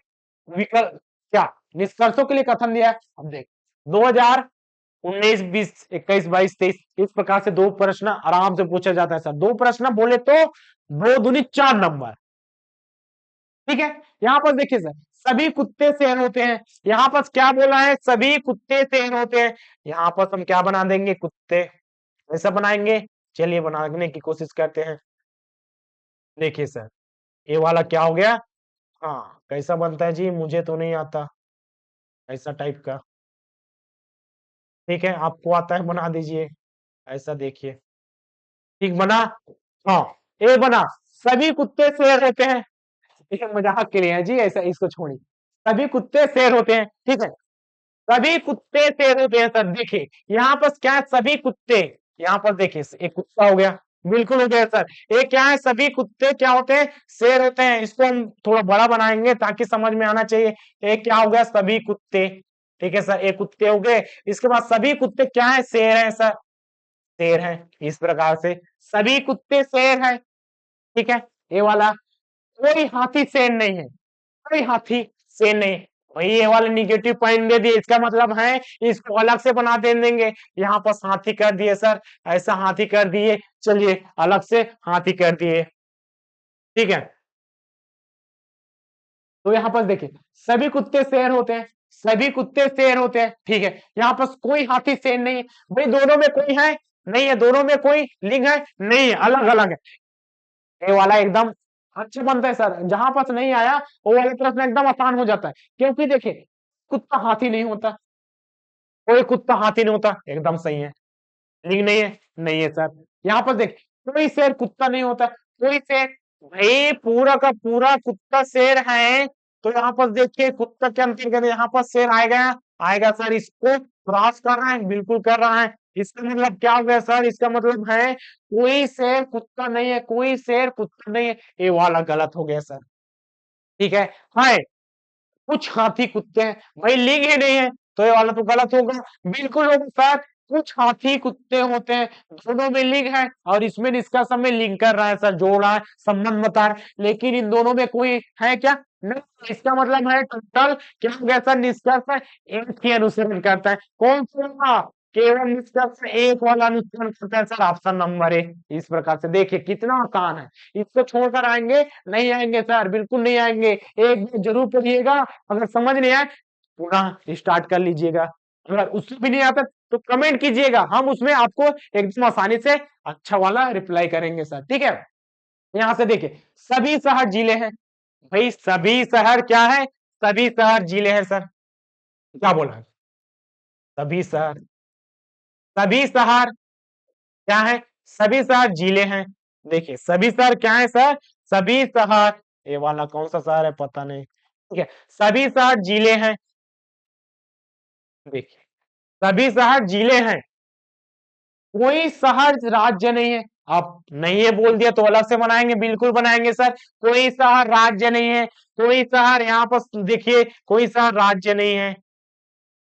विकल्प क्या निष्कर्षों के लिए कथन दिया है। अब देख 2019, 20, 21, 22, 23 इस प्रकार से 2 प्रश्न आराम से पूछा जाता है सर। 2 प्रश्न बोले तो 2 दूनी 4 नंबर। ठीक है, यहाँ पर देखिए सर, सभी कुत्ते शेर होते हैं। यहाँ पर क्या बोला है? सभी कुत्ते शेर होते हैं। यहाँ पर हम क्या बना देंगे? कुत्ते ऐसा बनाएंगे। चलिए बनाने की कोशिश करते हैं। देखिए सर, ये वाला क्या हो गया? हाँ, कैसा बनता है जी? मुझे तो नहीं आता ऐसा टाइप का। ठीक है, आपको आता है बना दीजिए। ऐसा देखिए, ठीक बना? हाँ, ए बना। सभी कुत्ते शेर होते हैं। ये मजाक के लिए है जी, ऐसा इसको छोड़िए। सभी कुत्ते शेर होते हैं, ठीक है। सभी कुत्ते शेर होते हैं सर। देखिए यहाँ पर क्या है? सभी कुत्ते, यहाँ पर देखिए एक कुत्ता हो गया, बिल्कुल हो गया सर। ये क्या है? सभी कुत्ते क्या होते हैं? शेर होते हैं। इसको हम थोड़ा बड़ा बनाएंगे ताकि समझ में आना चाहिए। एक क्या हो गया? सभी कुत्ते। ठीक है सर, एक कुत्ते हो गए। इसके बाद सभी कुत्ते क्या है? शेर है सर, शेर है। इस प्रकार से सभी कुत्ते शेर है। ठीक है, ये वाला कोई हाथी शेर नहीं है, कोई हाथी शेर नहीं है। वही ये वाले निगेटिव पॉइंट दे दिए, इसका मतलब है इसको अलग से बना देंगे। यहाँ पर हाथी कर दिए सर, ऐसा हाथी कर दिए। चलिए अलग से हाथी कर दिए। ठीक है, तो यहाँ पर देखिए सभी कुत्ते शेर होते हैं, सभी कुत्ते शेर होते हैं। ठीक है, यहाँ पर कोई हाथी शेर नहीं है। भाई दोनों में कोई है? नहीं है। दोनों में कोई लिंग है? नहीं है, अलग अलग है। ये वाला एकदम अच्छा बनता है सर। जहां पास नहीं आया वो वाला प्रश्न एकदम आसान हो जाता है, क्योंकि देखिए कुत्ता हाथी नहीं होता, कोई कुत्ता हाथी नहीं होता, एकदम सही है। लिंग नहीं है, नहीं है सर। यहाँ पर देख, कोई शेर कुत्ता नहीं होता, कोई शेर। भाई पूरा का पूरा कुत्ता शेर है, तो यहाँ पर देखिए कुत्ता के अंतर्गत यहाँ पर शेर आएगा, आएगा सर। इसको क्रॉस कर रहा है, बिल्कुल कर रहा है। इसका मतलब क्या हो गया सर? इसका मतलब है कोई शेर कुत्ता नहीं है, कोई शेर कुत्ता नहीं है। ये वाला गलत हो गया सर। ठीक है कुछ हाथी कुत्ते हैं, भाई लिंग ही नहीं है, तो ये वाला तो गलत होगा। बिल्कुल होगा सर, कुछ हाथी कुत्ते होते हैं, दोनों में लिंग है, और इसमें इसका समय लिंक कर रहा है सर, जोड़ रहा है, संबंध बता रहा है। लेकिन इन दोनों में कोई है क्या? नहीं। इसका मतलब है टोटल क्या हो गया सर? निष्कर्ष है एक ही अनुसरण करता है। कौन सा? केवल निष्कर्ष एक वाला अनुसरण करता है सर, ऑप्शन नंबर ए। इस प्रकार से देखिए कितना आसान है। इसको छोड़कर आएंगे? नहीं आएंगे सर, बिल्कुल नहीं आएंगे। एक बार जरूर पढ़िएगा, अगर समझ नहीं आए पुनः स्टार्ट कर लीजिएगा। अगर उससे भी नहीं आता तो कमेंट कीजिएगा, हम उसमें आपको एकदम आसानी से अच्छा वाला रिप्लाई करेंगे सर। ठीक है, यहाँ से देखिए सभी शहर जिले हैं। भाई सभी शहर क्या है? सभी शहर जिले हैं सर। क्या बोला है? सभी शहर, सभी शहर क्या है? सभी शहर जिले हैं। देखिए सभी शहर क्या है सर? सभी शहर, ये वाला कौन सा शहर है पता नहीं। ठीक है, सभी शहर जिले हैं। देखिए सभी शहर जिले हैं, कोई शहर राज्य नहीं है। आप नहीं है बोल दिया तो अलग से बनाएंगे, बिल्कुल बनाएंगे सर। कोई शहर राज्य नहीं है, कोई शहर यहाँ पर देखिए कोई शहर राज्य नहीं है।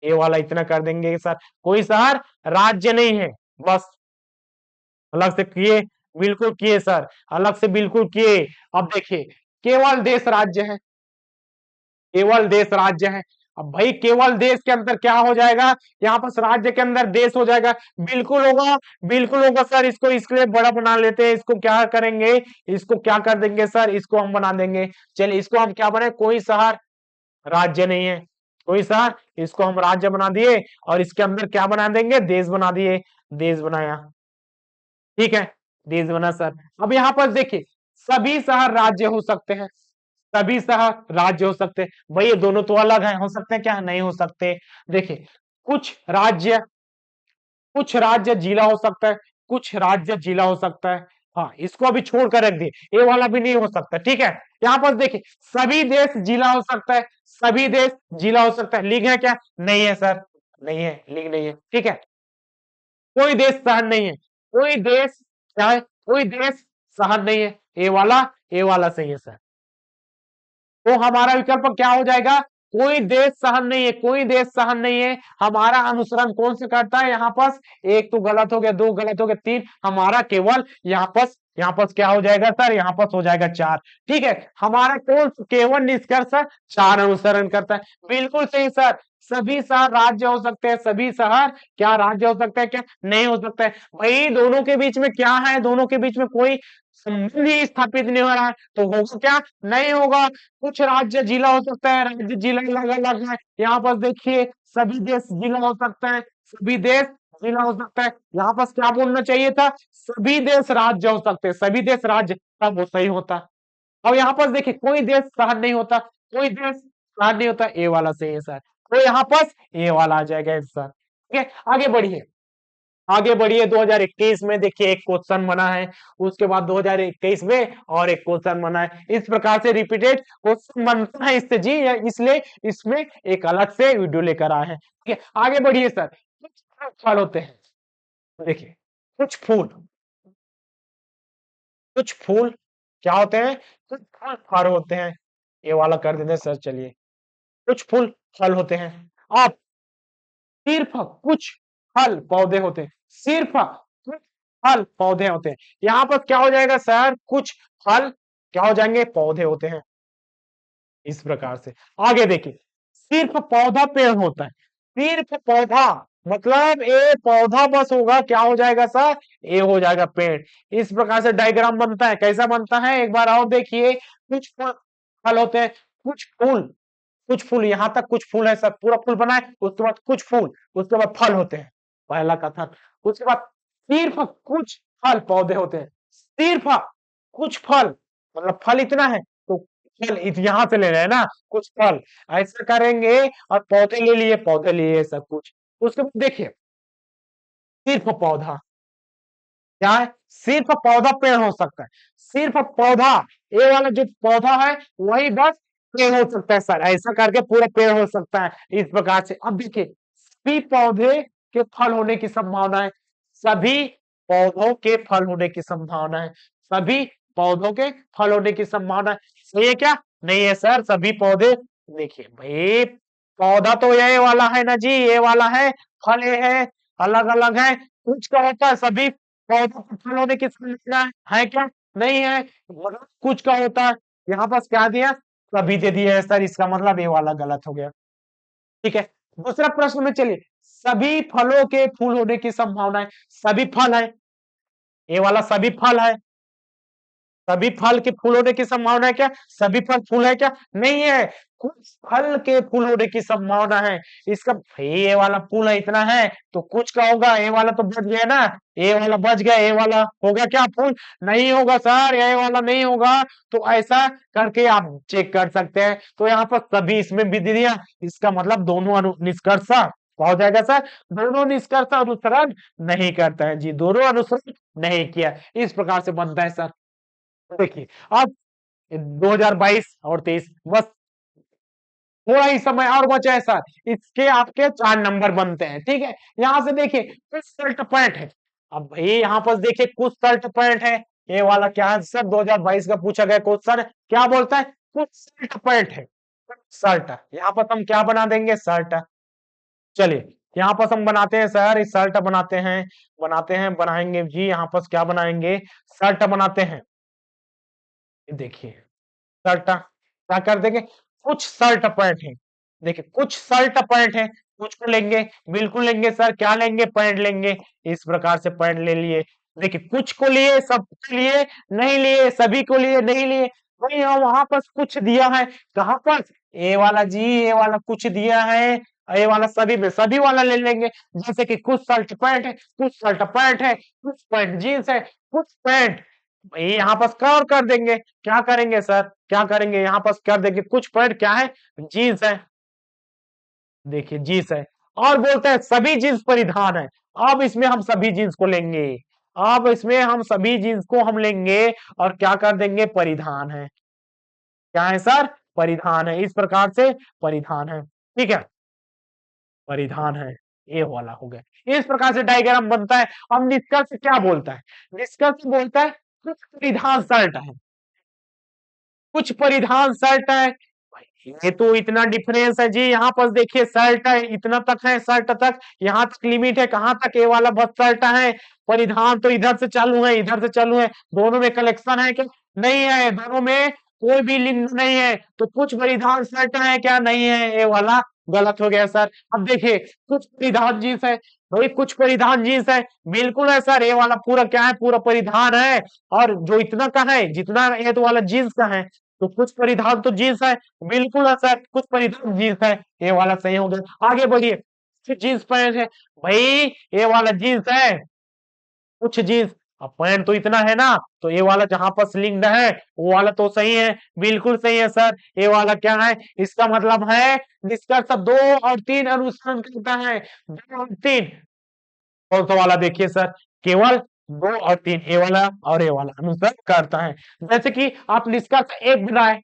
ये वाला इतना कर देंगे सर, कोई शहर राज्य नहीं है। बस अलग से किए, बिल्कुल किए सर, अलग से बिल्कुल किए। अब देखिए केवल देश राज्य है, केवल देश राज्य है। अब भाई केवल देश के अंदर क्या हो जाएगा? यहाँ पर राज्य के अंदर देश हो जाएगा। बिल्कुल होगा, बिल्कुल होगा सर। इसको इसके लिए बड़ा बना लेते हैं। इसको क्या करेंगे? इसको क्या कर देंगे सर? इसको हम बना देंगे। चलिए इसको हम क्या बनाए? कोई शहर राज्य नहीं है कोई सा, इसको हम राज्य बना दिए और इसके अंदर क्या बना देंगे, देश बना दिए, देश बनाया, ठीक है, देश बना सर। अब यहाँ पर देखिए सभी शहर राज्य हो सकते हैं, सभी शहर राज्य हो सकते हैं, भाई ये दोनों तो अलग हैं, हो सकते हैं क्या, नहीं हो सकते। देखिए कुछ राज्य, कुछ राज्य जिला हो सकता है, कुछ राज्य जिला हो सकता है, हाँ इसको अभी छोड़ कर रख दिए, ये वाला भी नहीं हो सकता, ठीक है। यहाँ पर देखिए सभी देश जिला हो सकता है, सभी देश जिला हो सकता है, लिंक है क्या, नहीं है सर, नहीं है, लिंक नहीं है, ठीक है। कोई देश शहर नहीं है, कोई देश क्या है, कोई देश शहर नहीं है, ये वाला सही है सर। तो हमारा विकल्प क्या हो जाएगा, कोई देश शहर नहीं है, कोई देश शहर नहीं है। हमारा अनुसरण कौन से करता है, यहाँ पर एक तो गलत हो गया, दो गलत हो गया, तीन, हमारा केवल यहाँ पर क्या हो जाएगा सर, यहाँ पर हो जाएगा चार, ठीक है। हमारा कौन केवल निष्कर्ष चार अनुसरण करता है, बिल्कुल सही सर। सभी शहर राज्य हो सकते हैं, सभी शहर क्या राज्य हो सकते हैं क्या, नहीं हो सकता है। भाई दोनों के बीच में क्या है, दोनों के बीच में कोई संबंध ही स्थापित नहीं हो रहा है, तो होगा क्या, नहीं होगा। कुछ राज्य जिला हो सकता है, राज्य जिला अलग अलग है, यहाँ पर देखिए सभी देश जिला हो सकता है, सभी देश जिला हो सकता है। यहाँ पर क्या बोलना चाहिए था, सभी देश राज्य हो सकते हैं, सभी देश राज्य, तब वो सही होता। और यहाँ पर देखिए कोई देश शहर नहीं होता, कोई देश शहर नहीं होता, ए वाला सही है सर। तो यहाँ पर ए वाला आ जाएगा आंसर, ठीक है। आगे बढ़िए, आगे बढ़िए 2021 में देखिए एक क्वेश्चन बना है, उसके बाद 2021 में और एक क्वेश्चन बना है, इस प्रकार से रिपीटेड क्वेश्चन बनता है इससे जी, इसलिए इसमें एक अलग से वीडियो लेकर आए हैं, ठीक है। आगे बढ़िए सर, कुछ फल होते हैं, देखिए कुछ फूल, कुछ फूल क्या होते हैं, कुछ फूल फल होते हैं, ये वाला कर देते हैं सर, चलिए कुछ फूल फल होते हैं। आप सिर्फ कुछ फल पौधे होते हैं, सिर्फ कुछ फल पौधे होते हैं, यहाँ पर क्या हो जाएगा सर, कुछ फल क्या हो जाएंगे, पौधे होते हैं, इस प्रकार से। आगे देखिए सिर्फ पौधा पेड़ होता है, सिर्फ पौधा मतलब ए पौधा बस होगा, क्या हो जाएगा सर, ए हो जाएगा पेड़। इस प्रकार से डायग्राम बनता है, कैसा बनता है, एक बार और देखिए, कुछ फल होते हैं, कुछ फूल, कुछ फूल, यहां तक कुछ फूल है सर, पूरा फूल बना है, उसके बाद कुछ फूल, उसके बाद फल होते हैं, पहला कथन। उसके बाद सिर्फ कुछ फल पौधे होते हैं, सिर्फ कुछ फल मतलब फल इतना है, तो फल यहां से ले रहे हैं ना, कुछ फल, ऐसा करेंगे और पौधे ले लिए, पौधे लिए सब कुछ। उसके बाद देखिए सिर्फ पौधा क्या है, सिर्फ पौधा पेड़ हो सकता है, सिर्फ पौधा, ये वाला जो पौधा है वही बस पेड़ हो सकता है सर, ऐसा करके पूरा पेड़ हो सकता है, इस प्रकार से। अब देखिए सभी पौधे के फल होने की संभावना है, सभी पौधों के फल होने की संभावना है, सभी पौधों के फल होने की संभावना है, सही है क्या, नहीं है सर, सभी पौधे, देखिए भाई पौधा तो ये वाला है ना जी, ये वाला है, फल ये है, अलग अलग है, कुछ का होता है, सभी पौधों के फल होने की संभावना है क्या, नहीं है, मतलब कुछ का होता है, यहाँ पास क्या दिया, सभी दे दिया है सर, इसका मतलब ये वाला गलत हो गया, ठीक है। दूसरा प्रश्न में चलिए, सभी फलों के फूल होने की संभावना है, सभी फल है, ये वाला सभी फल है, सभी फल के फूल होने की संभावना है क्या, सभी फल फूल है क्या, नहीं है, कुछ फल के फूल होने की संभावना है, इसका ये वाला फूल है इतना है, तो कुछ का होगा, ये वाला तो बच गया ना, ये वाला बच गया, ये वाला होगा क्या फूल, नहीं होगा सर, ये वाला नहीं होगा। तो ऐसा करके आप चेक कर सकते हैं, तो यहाँ पर सभी इसमें भी दे दिया, इसका मतलब दोनों निष्कर्ष हो जाएगा सर, दोनों निष्कर्ष अनुसरण नहीं करता है जी, दोनों अनुसरण नहीं किया, इस प्रकार से बनता है सर। देखिए अब 2022 और 23 बस थोड़ा ही समय और बचा है सर, इसके आपके 4 नंबर बनते हैं, ठीक है। यहां से देखिए कुछ सर्ट पॉइंट है, अब भाई यहाँ पर देखिए कुछ सर्ट पॉइंट है, ये वाला क्या है सर, 2022 का पूछा गया क्वेश्चन, क्या बोलता है, कुछ सर्ट पॉइंट है, सर्ट, यहाँ पर हम क्या बना देंगे, सर्ट, चलिए यहाँ पर हम बनाते हैं सर, इस सर्ट बनाते हैं, बनाएंगे जी, यहाँ पर क्या बनाएंगे, सर्ट बनाते हैं, देखिए शर्ट क्या कर देंगे, कुछ शर्ट पैंट है, देखिए कुछ शर्ट पैंट है, कुछ को लेंगे, बिल्कुल लेंगे सर, क्या लेंगे, पैंट लेंगे, इस प्रकार से पैंट ले लिए। देखिए कुछ को लिए, सबको लिए, नहीं लिए, सभी को लिए, नहीं लिए, वही वहां पर कुछ दिया है, कहां पर, ए वाला जी, ए वाला कुछ दिया है, ए वाला सभी में सभी वाला ले लेंगे। जैसे कि कुछ शर्ट पैंट है, कुछ शर्ट पैंट है, कुछ पैंट जीन्स है, कुछ पैंट, ये यहाँ पर कवर कर देंगे। क्या करेंगे सर, क्या करेंगे, यहाँ पर कर देंगे कुछ पैंट क्या है, जीन्स है, देखिए जीन्स है, और बोलते हैं सभी जीन्स परिधान है। अब इसमें हम सभी जीन्स को लेंगे, अब इसमें हम सभी जीन्स को हम लेंगे और क्या कर देंगे, परिधान है। क्या है सर, परिधान है, इस प्रकार से परिधान है, ठीक है, परिधान है, ये वाला हो गया। इस प्रकार से डायग्राम बनता है। अब निष्कर्ष क्या बोलता है, निष्कर्ष बोलता है कुछ परिधान शर्ट है, कुछ परिधान शर्ट है। ये तो इतना डिफरेंस है जी, यहाँ पर देखिए शर्ट है, इतना तक है, शर्ट तक, यहाँ तक लिमिट है, कहाँ तक, ये वाला बस शर्ट है। परिधान तो इधर से चालू है, इधर से चालू है, दोनों में कलेक्शन है क्या, नहीं है, दोनों में कोई भी लिंक नहीं है। तो कुछ परिधान शर्ट है क्या, नहीं है, ये वाला गलत हो गया सर। अब देखिए कुछ परिधान जींस है, भाई कुछ परिधान जींस है, बिल्कुल है सर, ये वाला पूरा क्या है, पूरा परिधान है। और जो इतना का है, जितना ये तो वाला जींस का है, तो कुछ परिधान तो जीन्स है, बिल्कुल है सर, कुछ परिधान जीन्स है, ये वाला सही हो गया। आगे बढ़िए, फिर जीन्स पैंट है, भाई ये वाला जीन्स है, कुछ जीन्स, अब पैंट तो इतना है ना, तो ये वाला जहां पर स्लिंग्ड है वो वाला तो सही है, बिल्कुल सही है सर। ये वाला क्या है, इसका मतलब है निष्कर्ष 2 और 3 अनुसरण करता है, 2 और 3, कौन सा वाला देखिए सर, केवल 2 और 3, ए वाला और ए वाला अनुसरण करता है। जैसे कि आप निष्कर्ष 1 बनाए,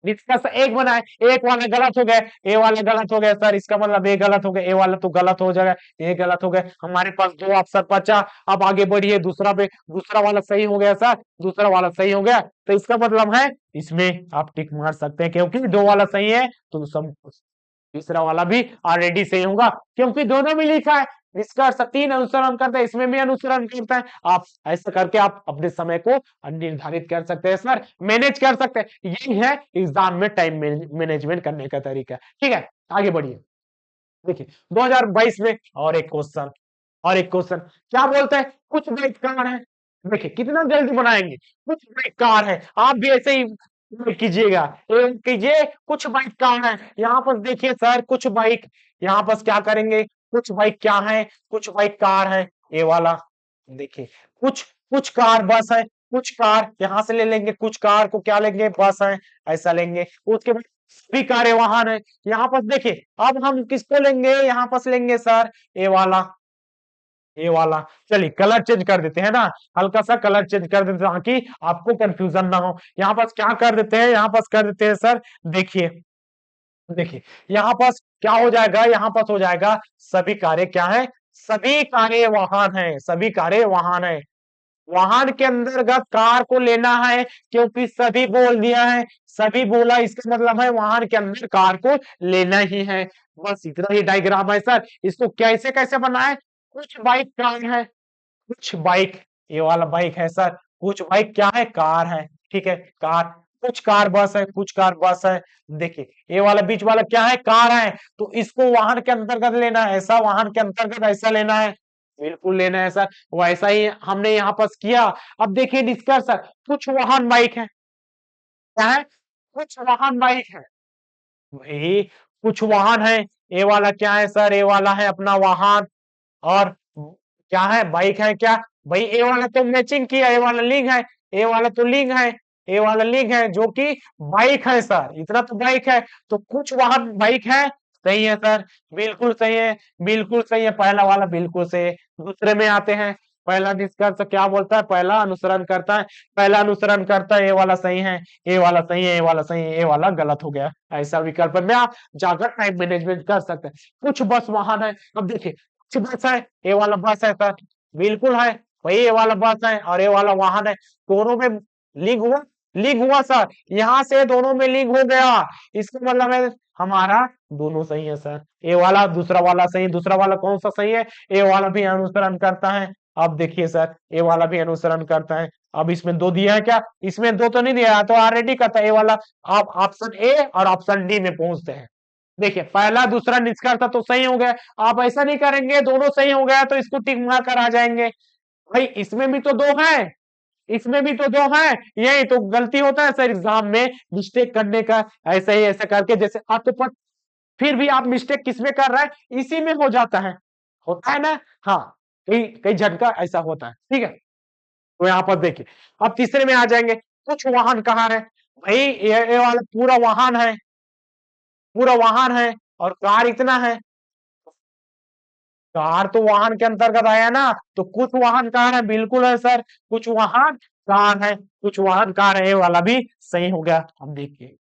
निष्कर्ष 1 बनाए, एक वाला गलत हो गया, ए वाला गलत हो गया सर, इसका मतलब ए गलत हो गया, ए वाला तो गलत हो जाएगा, ए गलत हो गया, हमारे पास 2 ऑप्शन बचा। अब आगे बढ़िए, दूसरा पे, दूसरा वाला सही हो गया सर, दूसरा वाला सही हो गया, तो इसका मतलब है इसमें आप टिक मार सकते हैं, क्योंकि 2 वाला सही है, तो सब तीसरा वाला भी ऑलरेडी सही होगा, क्योंकि दोनों में लिखा है निष्कर्ष 3 अनुसरण करता है, इसमें भी अनुसरण करता है। आप ऐसा करके आप अपने समय को निर्धारित कर सकते हैं सर, मैनेज कर सकते हैं, यही है एग्जाम में टाइम मैनेजमेंट करने का तरीका, ठीक है। आगे बढ़िए, देखिए 2022 में और एक क्वेश्चन, और एक क्वेश्चन क्या बोलता है, कुछ बाइक कार है, देखिए कितना जल्दी बनाएंगे, कुछ बाइक कार है, आप भी ऐसे ही कीजिएगा, कीजिए, कुछ बाइक कार है, यहाँ पर देखिए सर कुछ बाइक, यहाँ पर क्या करेंगे, कुछ बाइक क्या है, कुछ बाइक कार है, ये वाला देखिए, कुछ कुछ कार बस है, कुछ कार यहाँ से ले लेंगे, कुछ कार को क्या लेंगे, बस है, ऐसा लेंगे। उसके बाद सभी कारें वाहन है, यहाँ पर देखिए, अब हम किसको लेंगे, यहाँ पर लेंगे सर ये वाला, ये वाला, चलिए कलर चेंज कर देते हैं ना, हल्का सा कलर चेंज कर देते हैं ताकि आपको कंफ्यूजन ना हो। यहाँ पर क्या कर देते हैं, यहाँ पर कर देते हैं सर, देखिए, देखिए यहाँ पास क्या हो जाएगा, यहाँ पास हो जाएगा सभी कारें क्या है, सभी कारें वाहन है, सभी कारें वाहन है, वाहन के अंतर्गत कार को लेना है, क्योंकि सभी बोल दिया है, सभी बोला, इसका मतलब है वाहन के अंदर कार को लेना ही है। बस इतना ही डायग्राम है सर, इसको कैसे कैसे बनाए, कुछ बाइक कार है, कुछ बाइक, ये वाला बाइक है सर, कुछ बाइक क्या है, कार है, ठीक है, कार, कुछ कार बस है, कुछ कार बस है, देखिए ये वाला बीच वाला क्या है, कार है, तो इसको वाहन के अंतर्गत लेना है, ऐसा वाहन के अंतर्गत ऐसा लेना है, बिल्कुल लेना है सर, वैसा ही हमने यहाँ पर किया। अब देखिए निष्कर्ष, कुछ वाहन बाइक है, क्या है, कुछ वाहन बाइक है, वही कुछ वाहन है, ये वाला क्या है सर, ये वाला है अपना वाहन, और क्या है, बाइक है क्या, भाई ए वाला तो मैचिंग किया, ए वाला लिंक है, ए वाला तो लिंक है, ए वाला लिंक है जो कि बाइक है सर, इतना तो बाइक है, तो कुछ वाहन बाइक है, सही है सर, बिल्कुल सही है, बिल्कुल सही है, पहला वाला बिल्कुल सही है। दूसरे में आते हैं, पहला निष्कर्ष क्या बोलता है, पहला अनुसरण करता है, पहला अनुसरण करता है, ये वाला सही है, ये वाला सही है, ये वाला सही है, ये वाला गलत हो गया, ऐसा विकल्प में आप जाकर टाइम मैनेजमेंट कर सकते हैं। कुछ बस वाहन है, अब देखिए कुछ बस है, ये वाला बस है सर, बिल्कुल है, वही ये वाला बस है और ये वाला वाहन है, दोनों में लिंक हुआ, लिंक हुआ सर, यहाँ से दोनों में लिंक हो गया, इसका मतलब है हमारा दोनों सही है सर, ये वाला दूसरा वाला सही, दूसरा वाला कौन सा सही है, ये वाला भी अनुसरण करता है। अब देखिए सर, ये वाला भी अनुसरण करता है। अब इसमें 2 दिया है क्या, इसमें 2 तो नहीं दिया है, तो ऑलरेडी करता है ये वाला। आप ऑप्शन ए और ऑप्शन डी में पहुंचते हैं। देखिए पहला दूसरा निष्कर्ष था तो सही हो गया, आप ऐसा नहीं करेंगे, दोनों सही हो गया तो इसको टिक मार कर आ जाएंगे, भाई इसमें भी तो 2 हैं, इसमें भी तो 2 है, यही तो गलती होता है सर एग्जाम में मिस्टेक करने का, ऐसे ही ऐसे करके जैसे आपको फिर भी आप मिस्टेक किसमें कर रहे हैं, इसी में हो जाता है, होता है ना। हाँ, कई कई जन का ऐसा होता है, ठीक है। तो यहाँ पर देखिए, अब तीसरे में आ जाएंगे, कुछ वाहन कहाँ है भाई, ये वाला पूरा वाहन है, पूरा वाहन है और कार इतना है, कार तो वाहन के अंतर्गत आया ना, तो कुछ वाहन कार है, बिल्कुल है सर, कुछ वाहन कार है, कुछ वाहन कार है, ये वाला भी सही हो गया। अब देखिए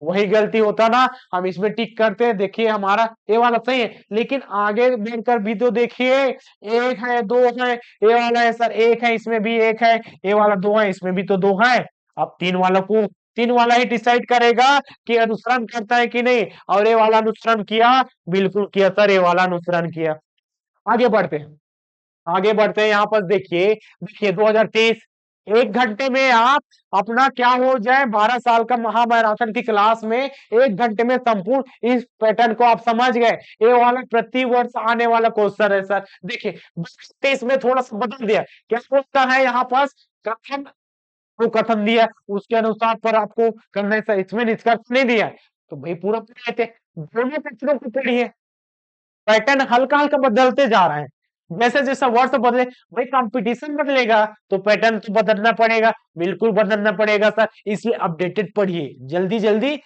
वही गलती होता ना, हम इसमें टिक करते हैं, देखिए हमारा ये वाला सही है, लेकिन आगे बढ़कर भी तो देखिए, एक है, दो है, ये वाला है सर, एक है, इसमें भी एक है, ये वाला दो है, इसमें भी तो दो है। अब तीन वाला ही डिसाइड करेगा कि अनुसरण करता है कि नहीं, और ये वाला अनुसरण किया, बिल्कुल किया सर, ये वाला अनुसरण किया। आगे बढ़ते हैं, आगे बढ़ते हैं, यहाँ पर देखिए, देखिए 2023, 1 घंटे में आप अपना क्या हो जाए, 12 साल का महामैराथन की क्लास में 1 घंटे में संपूर्ण इस पैटर्न को आप समझ गए। ये वाला प्रति वर्ष आने वाला क्वेश्चन है सर। देखिए इसमें थोड़ा सा बदल दिया, क्या होता है यहाँ पास कथन, वो कथन दिया है, उसके अनुसार पर आपको करना है सर, इसमें निष्कर्ष नहीं दिया है, तो भाई पूरा पढ़ लेते हैं। दोनों पैटर्नों को पढ़िए, पैटर्न हल्का हल्का बदलते जा रहे हैं, जैसे जैसा वर्ष बदले, भाई कंपटीशन बदलेगा तो पैटर्न तो बदलना पड़ेगा, बिल्कुल बदलना पड़ेगा सर, इसलिए अपडेटेड पढ़िए, जल्दी जल्दी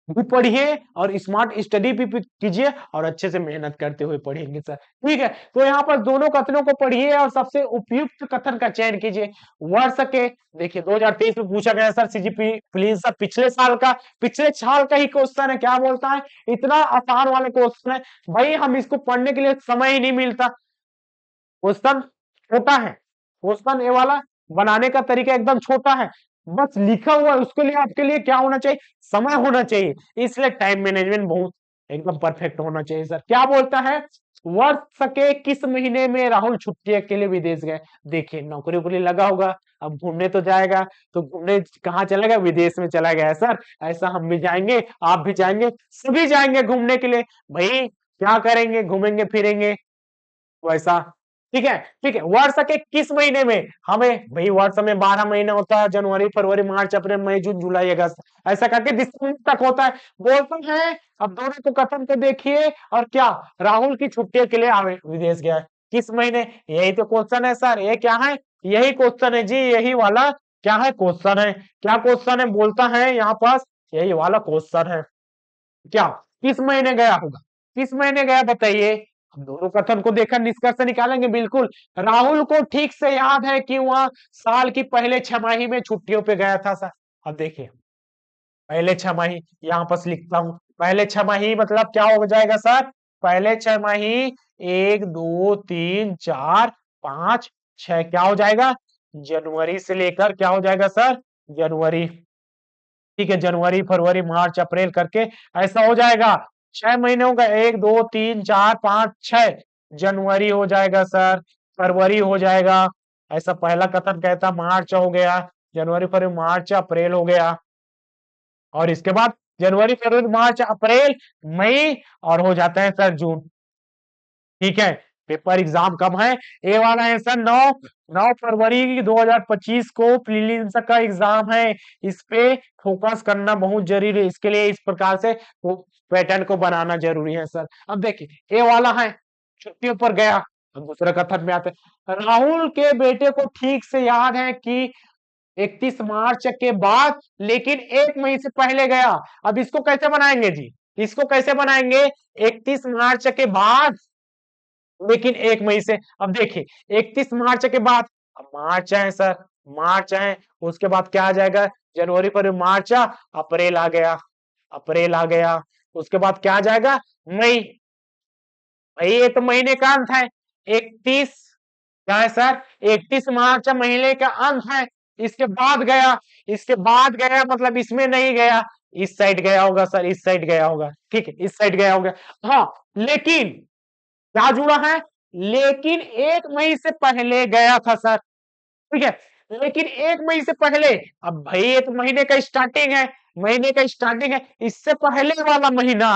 भी पढ़िए और स्मार्ट स्टडी भी कीजिए और अच्छे से मेहनत करते हुए पढ़ेंगे सर, ठीक है। तो यहाँ पर दोनों कथनों को पढ़िए और सबसे उपयुक्त कथन का चयन कीजिए। वर्ष के देखिए 2023 में पूछा गया सर सीजीपी प्लीज सर, पिछले साल का ही क्वेश्चन है, क्या बोलता है, इतना आसान वाला क्वेश्चन है भाई, हम इसको पढ़ने के लिए समय ही नहीं मिलता। क्वेश्चन छोटा है, क्वेश्चन ये वाला बनाने का तरीका एकदम छोटा है, बस लिखा हुआ है, उसके लिए आपके लिए क्या होना चाहिए, समय होना चाहिए, इसलिए टाइम मैनेजमेंट बहुत एकदम परफेक्ट होना चाहिए सर। क्या बोलता है, वर्ष के किस महीने में राहुल छुट्टी के लिए विदेश गए। देखिए नौकरी वोकरी लगा होगा, अब घूमने तो जाएगा, तो घूमने कहाँ चला गया, विदेश में चला गया है सर, ऐसा हम भी जाएंगे, आप भी जाएंगे, सभी जाएंगे घूमने के लिए, भाई क्या करेंगे, घूमेंगे फिरेंगे वैसा, ठीक है, ठीक है। वर्ष के किस महीने में, हमें भाई वर्ष में 12 महीने होता है, जनवरी फरवरी मार्च अप्रैल मई जून जुलाई अगस्त, ऐसा करके दिसंबर तक होता है, बोलते हैं। अब दोनों को कथन को देखिए, और क्या राहुल की छुट्टियों के लिए आवे विदेश गया है, किस महीने, यही तो क्वेश्चन है सर, ये क्या है, यही क्वेश्चन है जी, यही वाला क्या है क्वेश्चन है, क्या क्वेश्चन है बोलता है यहाँ पास, यही वाला क्वेश्चन है, क्या किस महीने गया होगा, किस महीने गया बताइए। हम दोनों कथन को देखकर निष्कर्ष निकालेंगे, बिल्कुल राहुल को ठीक से याद है कि वह साल की पहले छमाही में छुट्टियों पे गया था सर। अब देखिए पहले छमाही, यहाँ पर लिखता हूं, पहले छमाही मतलब क्या हो जाएगा सर, पहले छमाही 1 2 3 4 5 6, क्या हो जाएगा, जनवरी से लेकर क्या हो जाएगा सर, जनवरी, ठीक है, जनवरी फरवरी मार्च अप्रैल करके ऐसा हो जाएगा, 6 महीने होगा, 1 2 3 4 5 6, जनवरी हो जाएगा सर, फरवरी हो जाएगा, ऐसा पहला कथन कहता, मार्च हो गया, जनवरी फरवरी मार्च अप्रैल हो गया, और इसके बाद जनवरी फरवरी मार्च अप्रैल मई, और हो जाता है सर जून, ठीक है। पेपर एग्जाम कब है, ए वाला है सर 9 फरवरी 2025 को प्रीलिम्स का एग्जाम है, इस पे फोकस करना बहुत जरूरी है, इसके लिए इस प्रकार से वो पैटर्न को बनाना जरूरी है सर। अब देखिए ए वाला है छुट्टियों पर गया, अब दूसरे कथन में आते हैं, राहुल के बेटे को ठीक से याद है कि 31 मार्च के बाद, लेकिन 1 मई से पहले गया। अब इसको कैसे बनाएंगे जी, इसको कैसे बनाएंगे, 31 मार्च के बाद लेकिन 1 मई से, अब देखिए 31 मार्च के बाद, अब मार्च है सर, मार्च है, उसके बाद क्या आ जाएगा, जनवरी फरवरी मार्च अप्रैल आ गया, अप्रैल आ गया, उसके बाद क्या आ जाएगा, मई, भाई ये तो महीने का अंत है, 31 क्या है सर, 31 मार्च महीने का अंत है, इसके बाद गया, इसके बाद गया मतलब इसमें नहीं गया, इस साइड गया होगा सर, इस साइड गया होगा, ठीक है, इस साइड गया होगा। हाँ लेकिन क्या जुड़ा है, लेकिन 1 मई से पहले गया था सर, ठीक है, लेकिन 1 मई से पहले, अब भाई ये तो महीने का स्टार्टिंग है, महीने का स्टार्टिंग है, इससे पहले वाला महीना,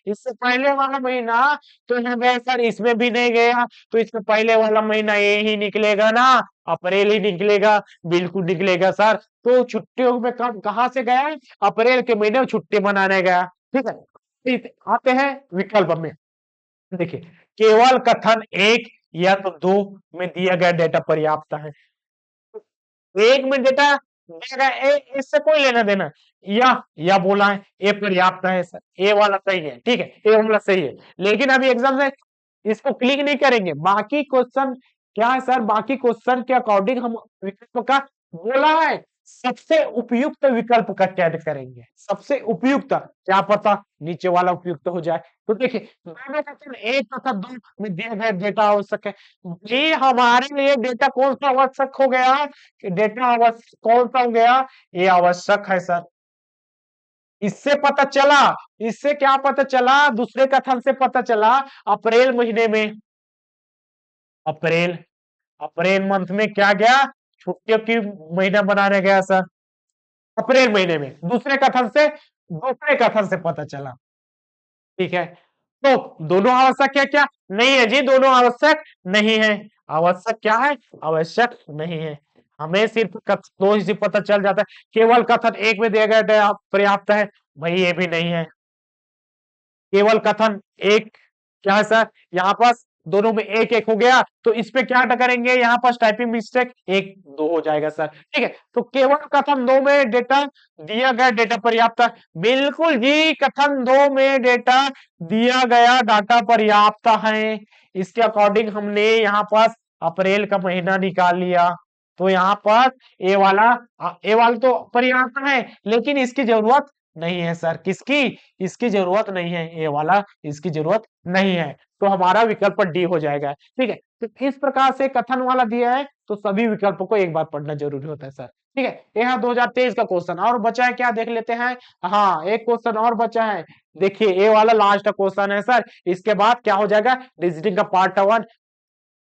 इससे पहले वाला महीना तो यहाँ गया सर, इसमें भी नहीं गया, तो इसमें पहले वाला महीना ये ही निकलेगा ना, अप्रैल ही निकलेगा, बिल्कुल निकलेगा सर। तो छुट्टियों में कब कहाँ से गया है? अप्रैल के महीने में छुट्टी मनाने गया। ठीक है, आते हैं विकल्प में। देखिए, केवल कथन एक या तो दो में दिया गया डेटा पर्याप्त है। एक में डेटा दिया गया इससे कोई लेना देना, या बोला है ए पर्याप्त है सर, ए वाला सही है, ठीक है, ए वाला सही है। लेकिन अभी एग्जाम से इसको क्लिक नहीं करेंगे, बाकी क्वेश्चन क्या है सर, बाकी क्वेश्चन के अकॉर्डिंग हम विकल्प का बोला है, सबसे उपयुक्त विकल्प का चयन करेंगे, सबसे उपयुक्त, क्या पता नीचे वाला उपयुक्त हो जाए। तो देखिए, दोनों क्वेश्चन एक तथा दो में दिया गया डेटा आवश्यक है। ये हमारे लिए डेटा कौन सा आवश्यक हो गया? डेटा आवश्यक कौन सा हो गया? ये आवश्यक है सर। इससे पता चला, इससे क्या पता चला, दूसरे कथन से पता चला, अप्रैल महीने में, अप्रैल अप्रैल मंथ में क्या गया? छुट्टियों की महीना बनाने गया सर, अप्रैल महीने में। दूसरे कथन से पता चला। ठीक है, तो दोनों आवश्यक है क्या? नहीं है जी, दोनों आवश्यक नहीं है। आवश्यक क्या है? आवश्यक नहीं है। हमें सिर्फ दो ही से पता चल जाता है। केवल कथन एक में दिया गया पर्याप्त है, भाई ये भी नहीं है। केवल कथन एक क्या है सर, यहाँ पास दोनों में एक एक हो गया, तो इस पे क्या करेंगे, यहाँ पास टाइपिंग मिस्टेक एक दो हो जाएगा सर। ठीक है, तो केवल कथन दो में डेटा दिया गया डेटा पर्याप्त है, बिल्कुल जी, कथन दो में डेटा दिया गया डाटा पर्याप्त है। इसके अकॉर्डिंग हमने यहाँ पास अप्रैल का महीना निकाल लिया, तो यहाँ पर ए वाला तो पर्याप्त है, लेकिन इसकी जरूरत नहीं है सर। किसकी? इसकी जरूरत नहीं है, ये वाला इसकी जरूरत नहीं है, तो हमारा विकल्प डी हो जाएगा। ठीक है, तो इस प्रकार से कथन वाला दिया है, तो सभी विकल्पों को एक बार पढ़ना जरूरी होता है सर। ठीक है, यहाँ 2023 का क्वेश्चन और बचा है, क्या देख लेते हैं। हाँ, एक क्वेश्चन और बचा है, देखिए ये वाला लास्ट क्वेश्चन है सर। इसके बाद क्या हो जाएगा, रीजनिंग का पार्ट 1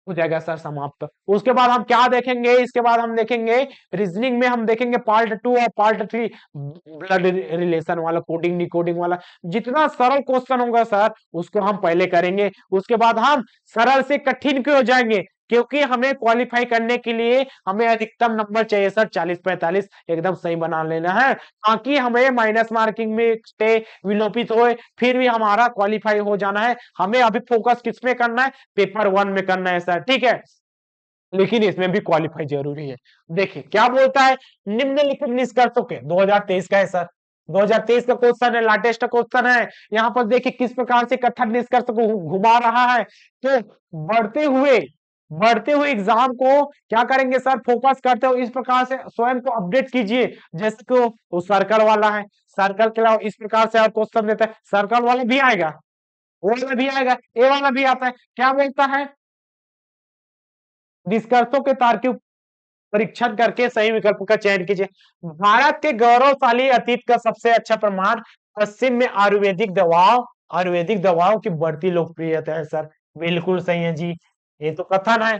हो जाएगा सर समाप्त। उसके बाद हम क्या देखेंगे, इसके बाद हम देखेंगे रीजनिंग में, हम देखेंगे पार्ट 2 और पार्ट 3, ब्लड रिलेशन वाला, कोडिंग डिकोडिंग वाला, जितना सरल क्वेश्चन होगा सर उसको हम पहले करेंगे। उसके बाद हम सरल से कठिन क्यों हो जाएंगे, क्योंकि हमें क्वालिफाई करने के लिए हमें अधिकतम नंबर चाहिए सर, 40-45 एकदम सही बना लेना है, ताकि हमें माइनस मार्किंग में स्टे विलोपित होए, फिर भी हमारा क्वालिफाई हो जाना है। हमें अभी फोकस किस में करना है, पेपर 1 में करना है सर। ठीक है, लेकिन इसमें भी क्वालिफाई जरूरी है। देखिए क्या बोलता है, निम्नलिखित निष्कर्षों के 2023 का है सर, 2023 का क्वेश्चन है, लेटेस्ट क्वेश्चन है। यहाँ पर देखिए किस प्रकार से कथन निष्कर्ष को घुमा रहा है। तो बढ़ते हुए एग्जाम को क्या करेंगे सर, फोकस करते हुए इस प्रकार से स्वयं को अपडेट कीजिए, जैसे कि वो सर्कल वाला है, सर्कल के अलावा इस प्रकार से और क्वेश्चन देता है, सर्कल वाला भी आएगा, वो वाला भी आएगा, ए वाला भी आता है। क्या बोलता है, निष्कर्षों के तार्किक परीक्षण करके सही विकल्प का चयन कीजिए। भारत के गौरवशाली अतीत का सबसे अच्छा प्रमाण पश्चिम में आयुर्वेदिक दवाओं की बढ़ती लोकप्रियता है सर, बिल्कुल सही है जी, ये तो कथन है,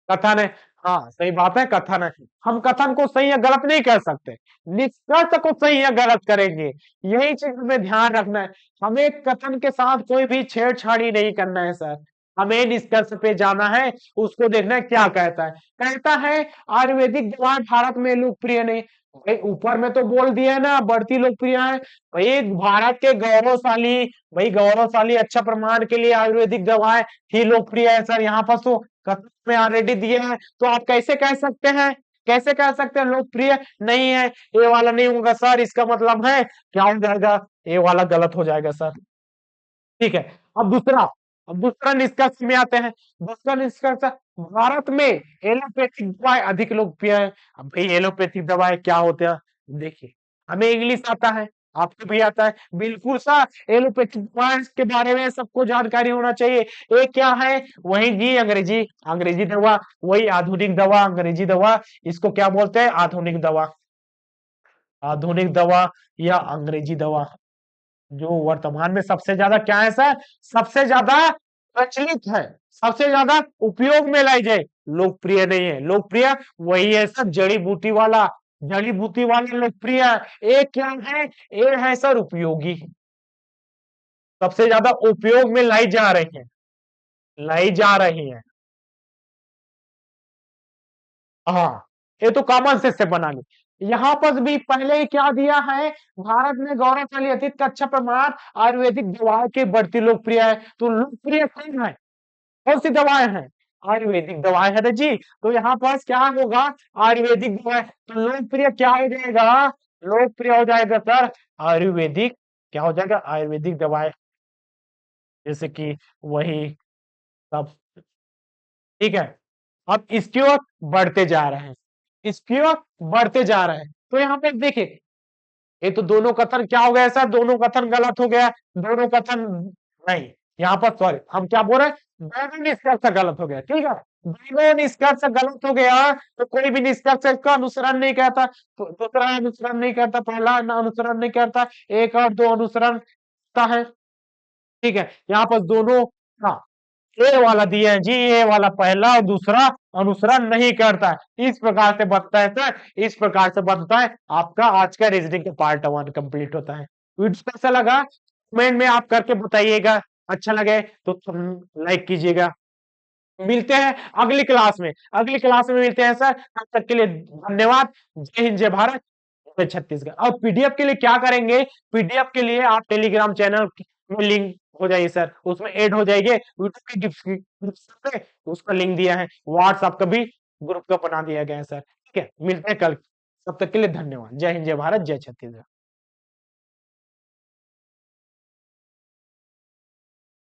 कथन है। हाँ सही बात है, कथन है। हम कथन को सही या गलत नहीं कर सकते, निष्कर्ष को सही या गलत करेंगे, यही चीज हमें ध्यान रखना है। हमें कथन के साथ कोई भी छेड़छाड़ी नहीं करना है सर, हमें निष्कर्ष पे जाना है, उसको देखना है क्या कहता है। कहता है आयुर्वेदिक दवा भारत में लोकप्रिय नहीं, भाई ऊपर में तो बोल दिया है ना बढ़ती लोकप्रिय है, भाई भारत के गौरवशाली अच्छा प्रमाण के लिए आयुर्वेदिक दवाएं ही लोकप्रिय है सर। यहाँ पर तो कथन में ऑलरेडी दिए हैं, तो आप कैसे कह सकते हैं, कैसे कह सकते हैं लोकप्रिय नहीं है, ये वाला नहीं होगा सर, इसका मतलब है क्या हो जाएगा, ये वाला गलत हो जाएगा सर। ठीक है, अब दूसरा निष्कर्ष में आते हैं। दूसरा निष्कर्ष, भारत में एलोपैथिक दवाएं अधिक लोकप्रिय है। अब भाई एलोपैथिक दवाएं क्या होते हैं, देखिए हमें इंग्लिश आता है, आपको भी आता है, बिल्कुल सर, एलोपैथिक दवाएं के बारे में सबको जानकारी होना चाहिए। ये क्या है, वही जी अंग्रेजी अंग्रेजी दवा, वही आधुनिक दवा, अंग्रेजी दवा, इसको क्या बोलते हैं, आधुनिक दवा, आधुनिक दवा या अंग्रेजी दवा, जो वर्तमान में सबसे ज्यादा क्या है सर, सबसे ज्यादा प्रचलित है, सबसे ज्यादा उपयोग में लाई जाए, लोकप्रिय नहीं है। लोकप्रिय वही है सर जड़ी बूटी वाला लोकप्रिय। एक क्या है, ए है सर उपयोगी, सबसे ज्यादा उपयोग में लाई जा रही है, लाई जा रही है। हाँ, ये तो कॉमन सेंस से बना ली। यहाँ पर भी पहले क्या दिया है, भारत में गौरवशाली अतीत का अच्छा प्रमाण आयुर्वेदिक दवाएं की बढ़ती लोकप्रिय है। तो लोकप्रिय कौन है, कौन सी दवाएं हैं, आयुर्वेदिक दवाएं है ना जी। तो यहाँ पास क्या होगा, आयुर्वेदिक दवाएं। तो लोकप्रिय क्या हो जाएगा, लोकप्रिय हो जाएगा सर आयुर्वेदिक, क्या हो जाएगा, आयुर्वेदिक दवाएं, जैसे कि वही सब। ठीक है, अब इसकी ओर बढ़ते जा रहे हैं, इसकी ओर बढ़ते जा रहे हैं। तो यहाँ पे देखिए, ये तो दोनों कथन क्या हो गया सर, दोनों कथन गलत हो गया, दोनों कथन नहीं, यहाँ पर सॉरी हम क्या बोल रहे हैं, दोनों निष्कर्ष गलत हो गया। ठीक है, दोनों निष्कर्ष गलत हो गया, तो कोई भी निष्कर्ष का अनुसरण नहीं करता, तो दूसरा अनुसरण नहीं करता, पहला अनुसरण नहीं करता, एक और दो अनुसरण करता है। ठीक है, यहाँ पर दोनों, हाँ, ए वाला दिया है जी, ए वाला पहला और दूसरा अनुसरण नहीं करता है। इस प्रकार से बनता है सर, इस प्रकार से बनता है आपका आज का रीजनिंग का पार्ट 1 कंप्लीट होता है। वीडियो कैसा लगा कमेंट में आप करके बताइएगा, अच्छा लगे तो लाइक कीजिएगा। मिलते हैं अगली क्लास में, अगली क्लास में मिलते हैं सर, तब तक के लिए धन्यवाद। जय हिंद, जय भारत, जय छत्तीसगढ़। और पीडीएफ के लिए क्या करेंगे, पीडीएफ के लिए आप टेलीग्राम चैनल में लिंक हो जाइए सर, उसमें ऐड हो जाएंगे, यूट्यूब के डिस्क्रिप्शन में उसका लिंक दिया है, व्हाट्सएप का भी ग्रुप का बना दिया गया है सर। ठीक है, मिलते हैं कल, तब तक के लिए धन्यवाद। जय हिंद, जय भारत, जय छत्तीसगढ़।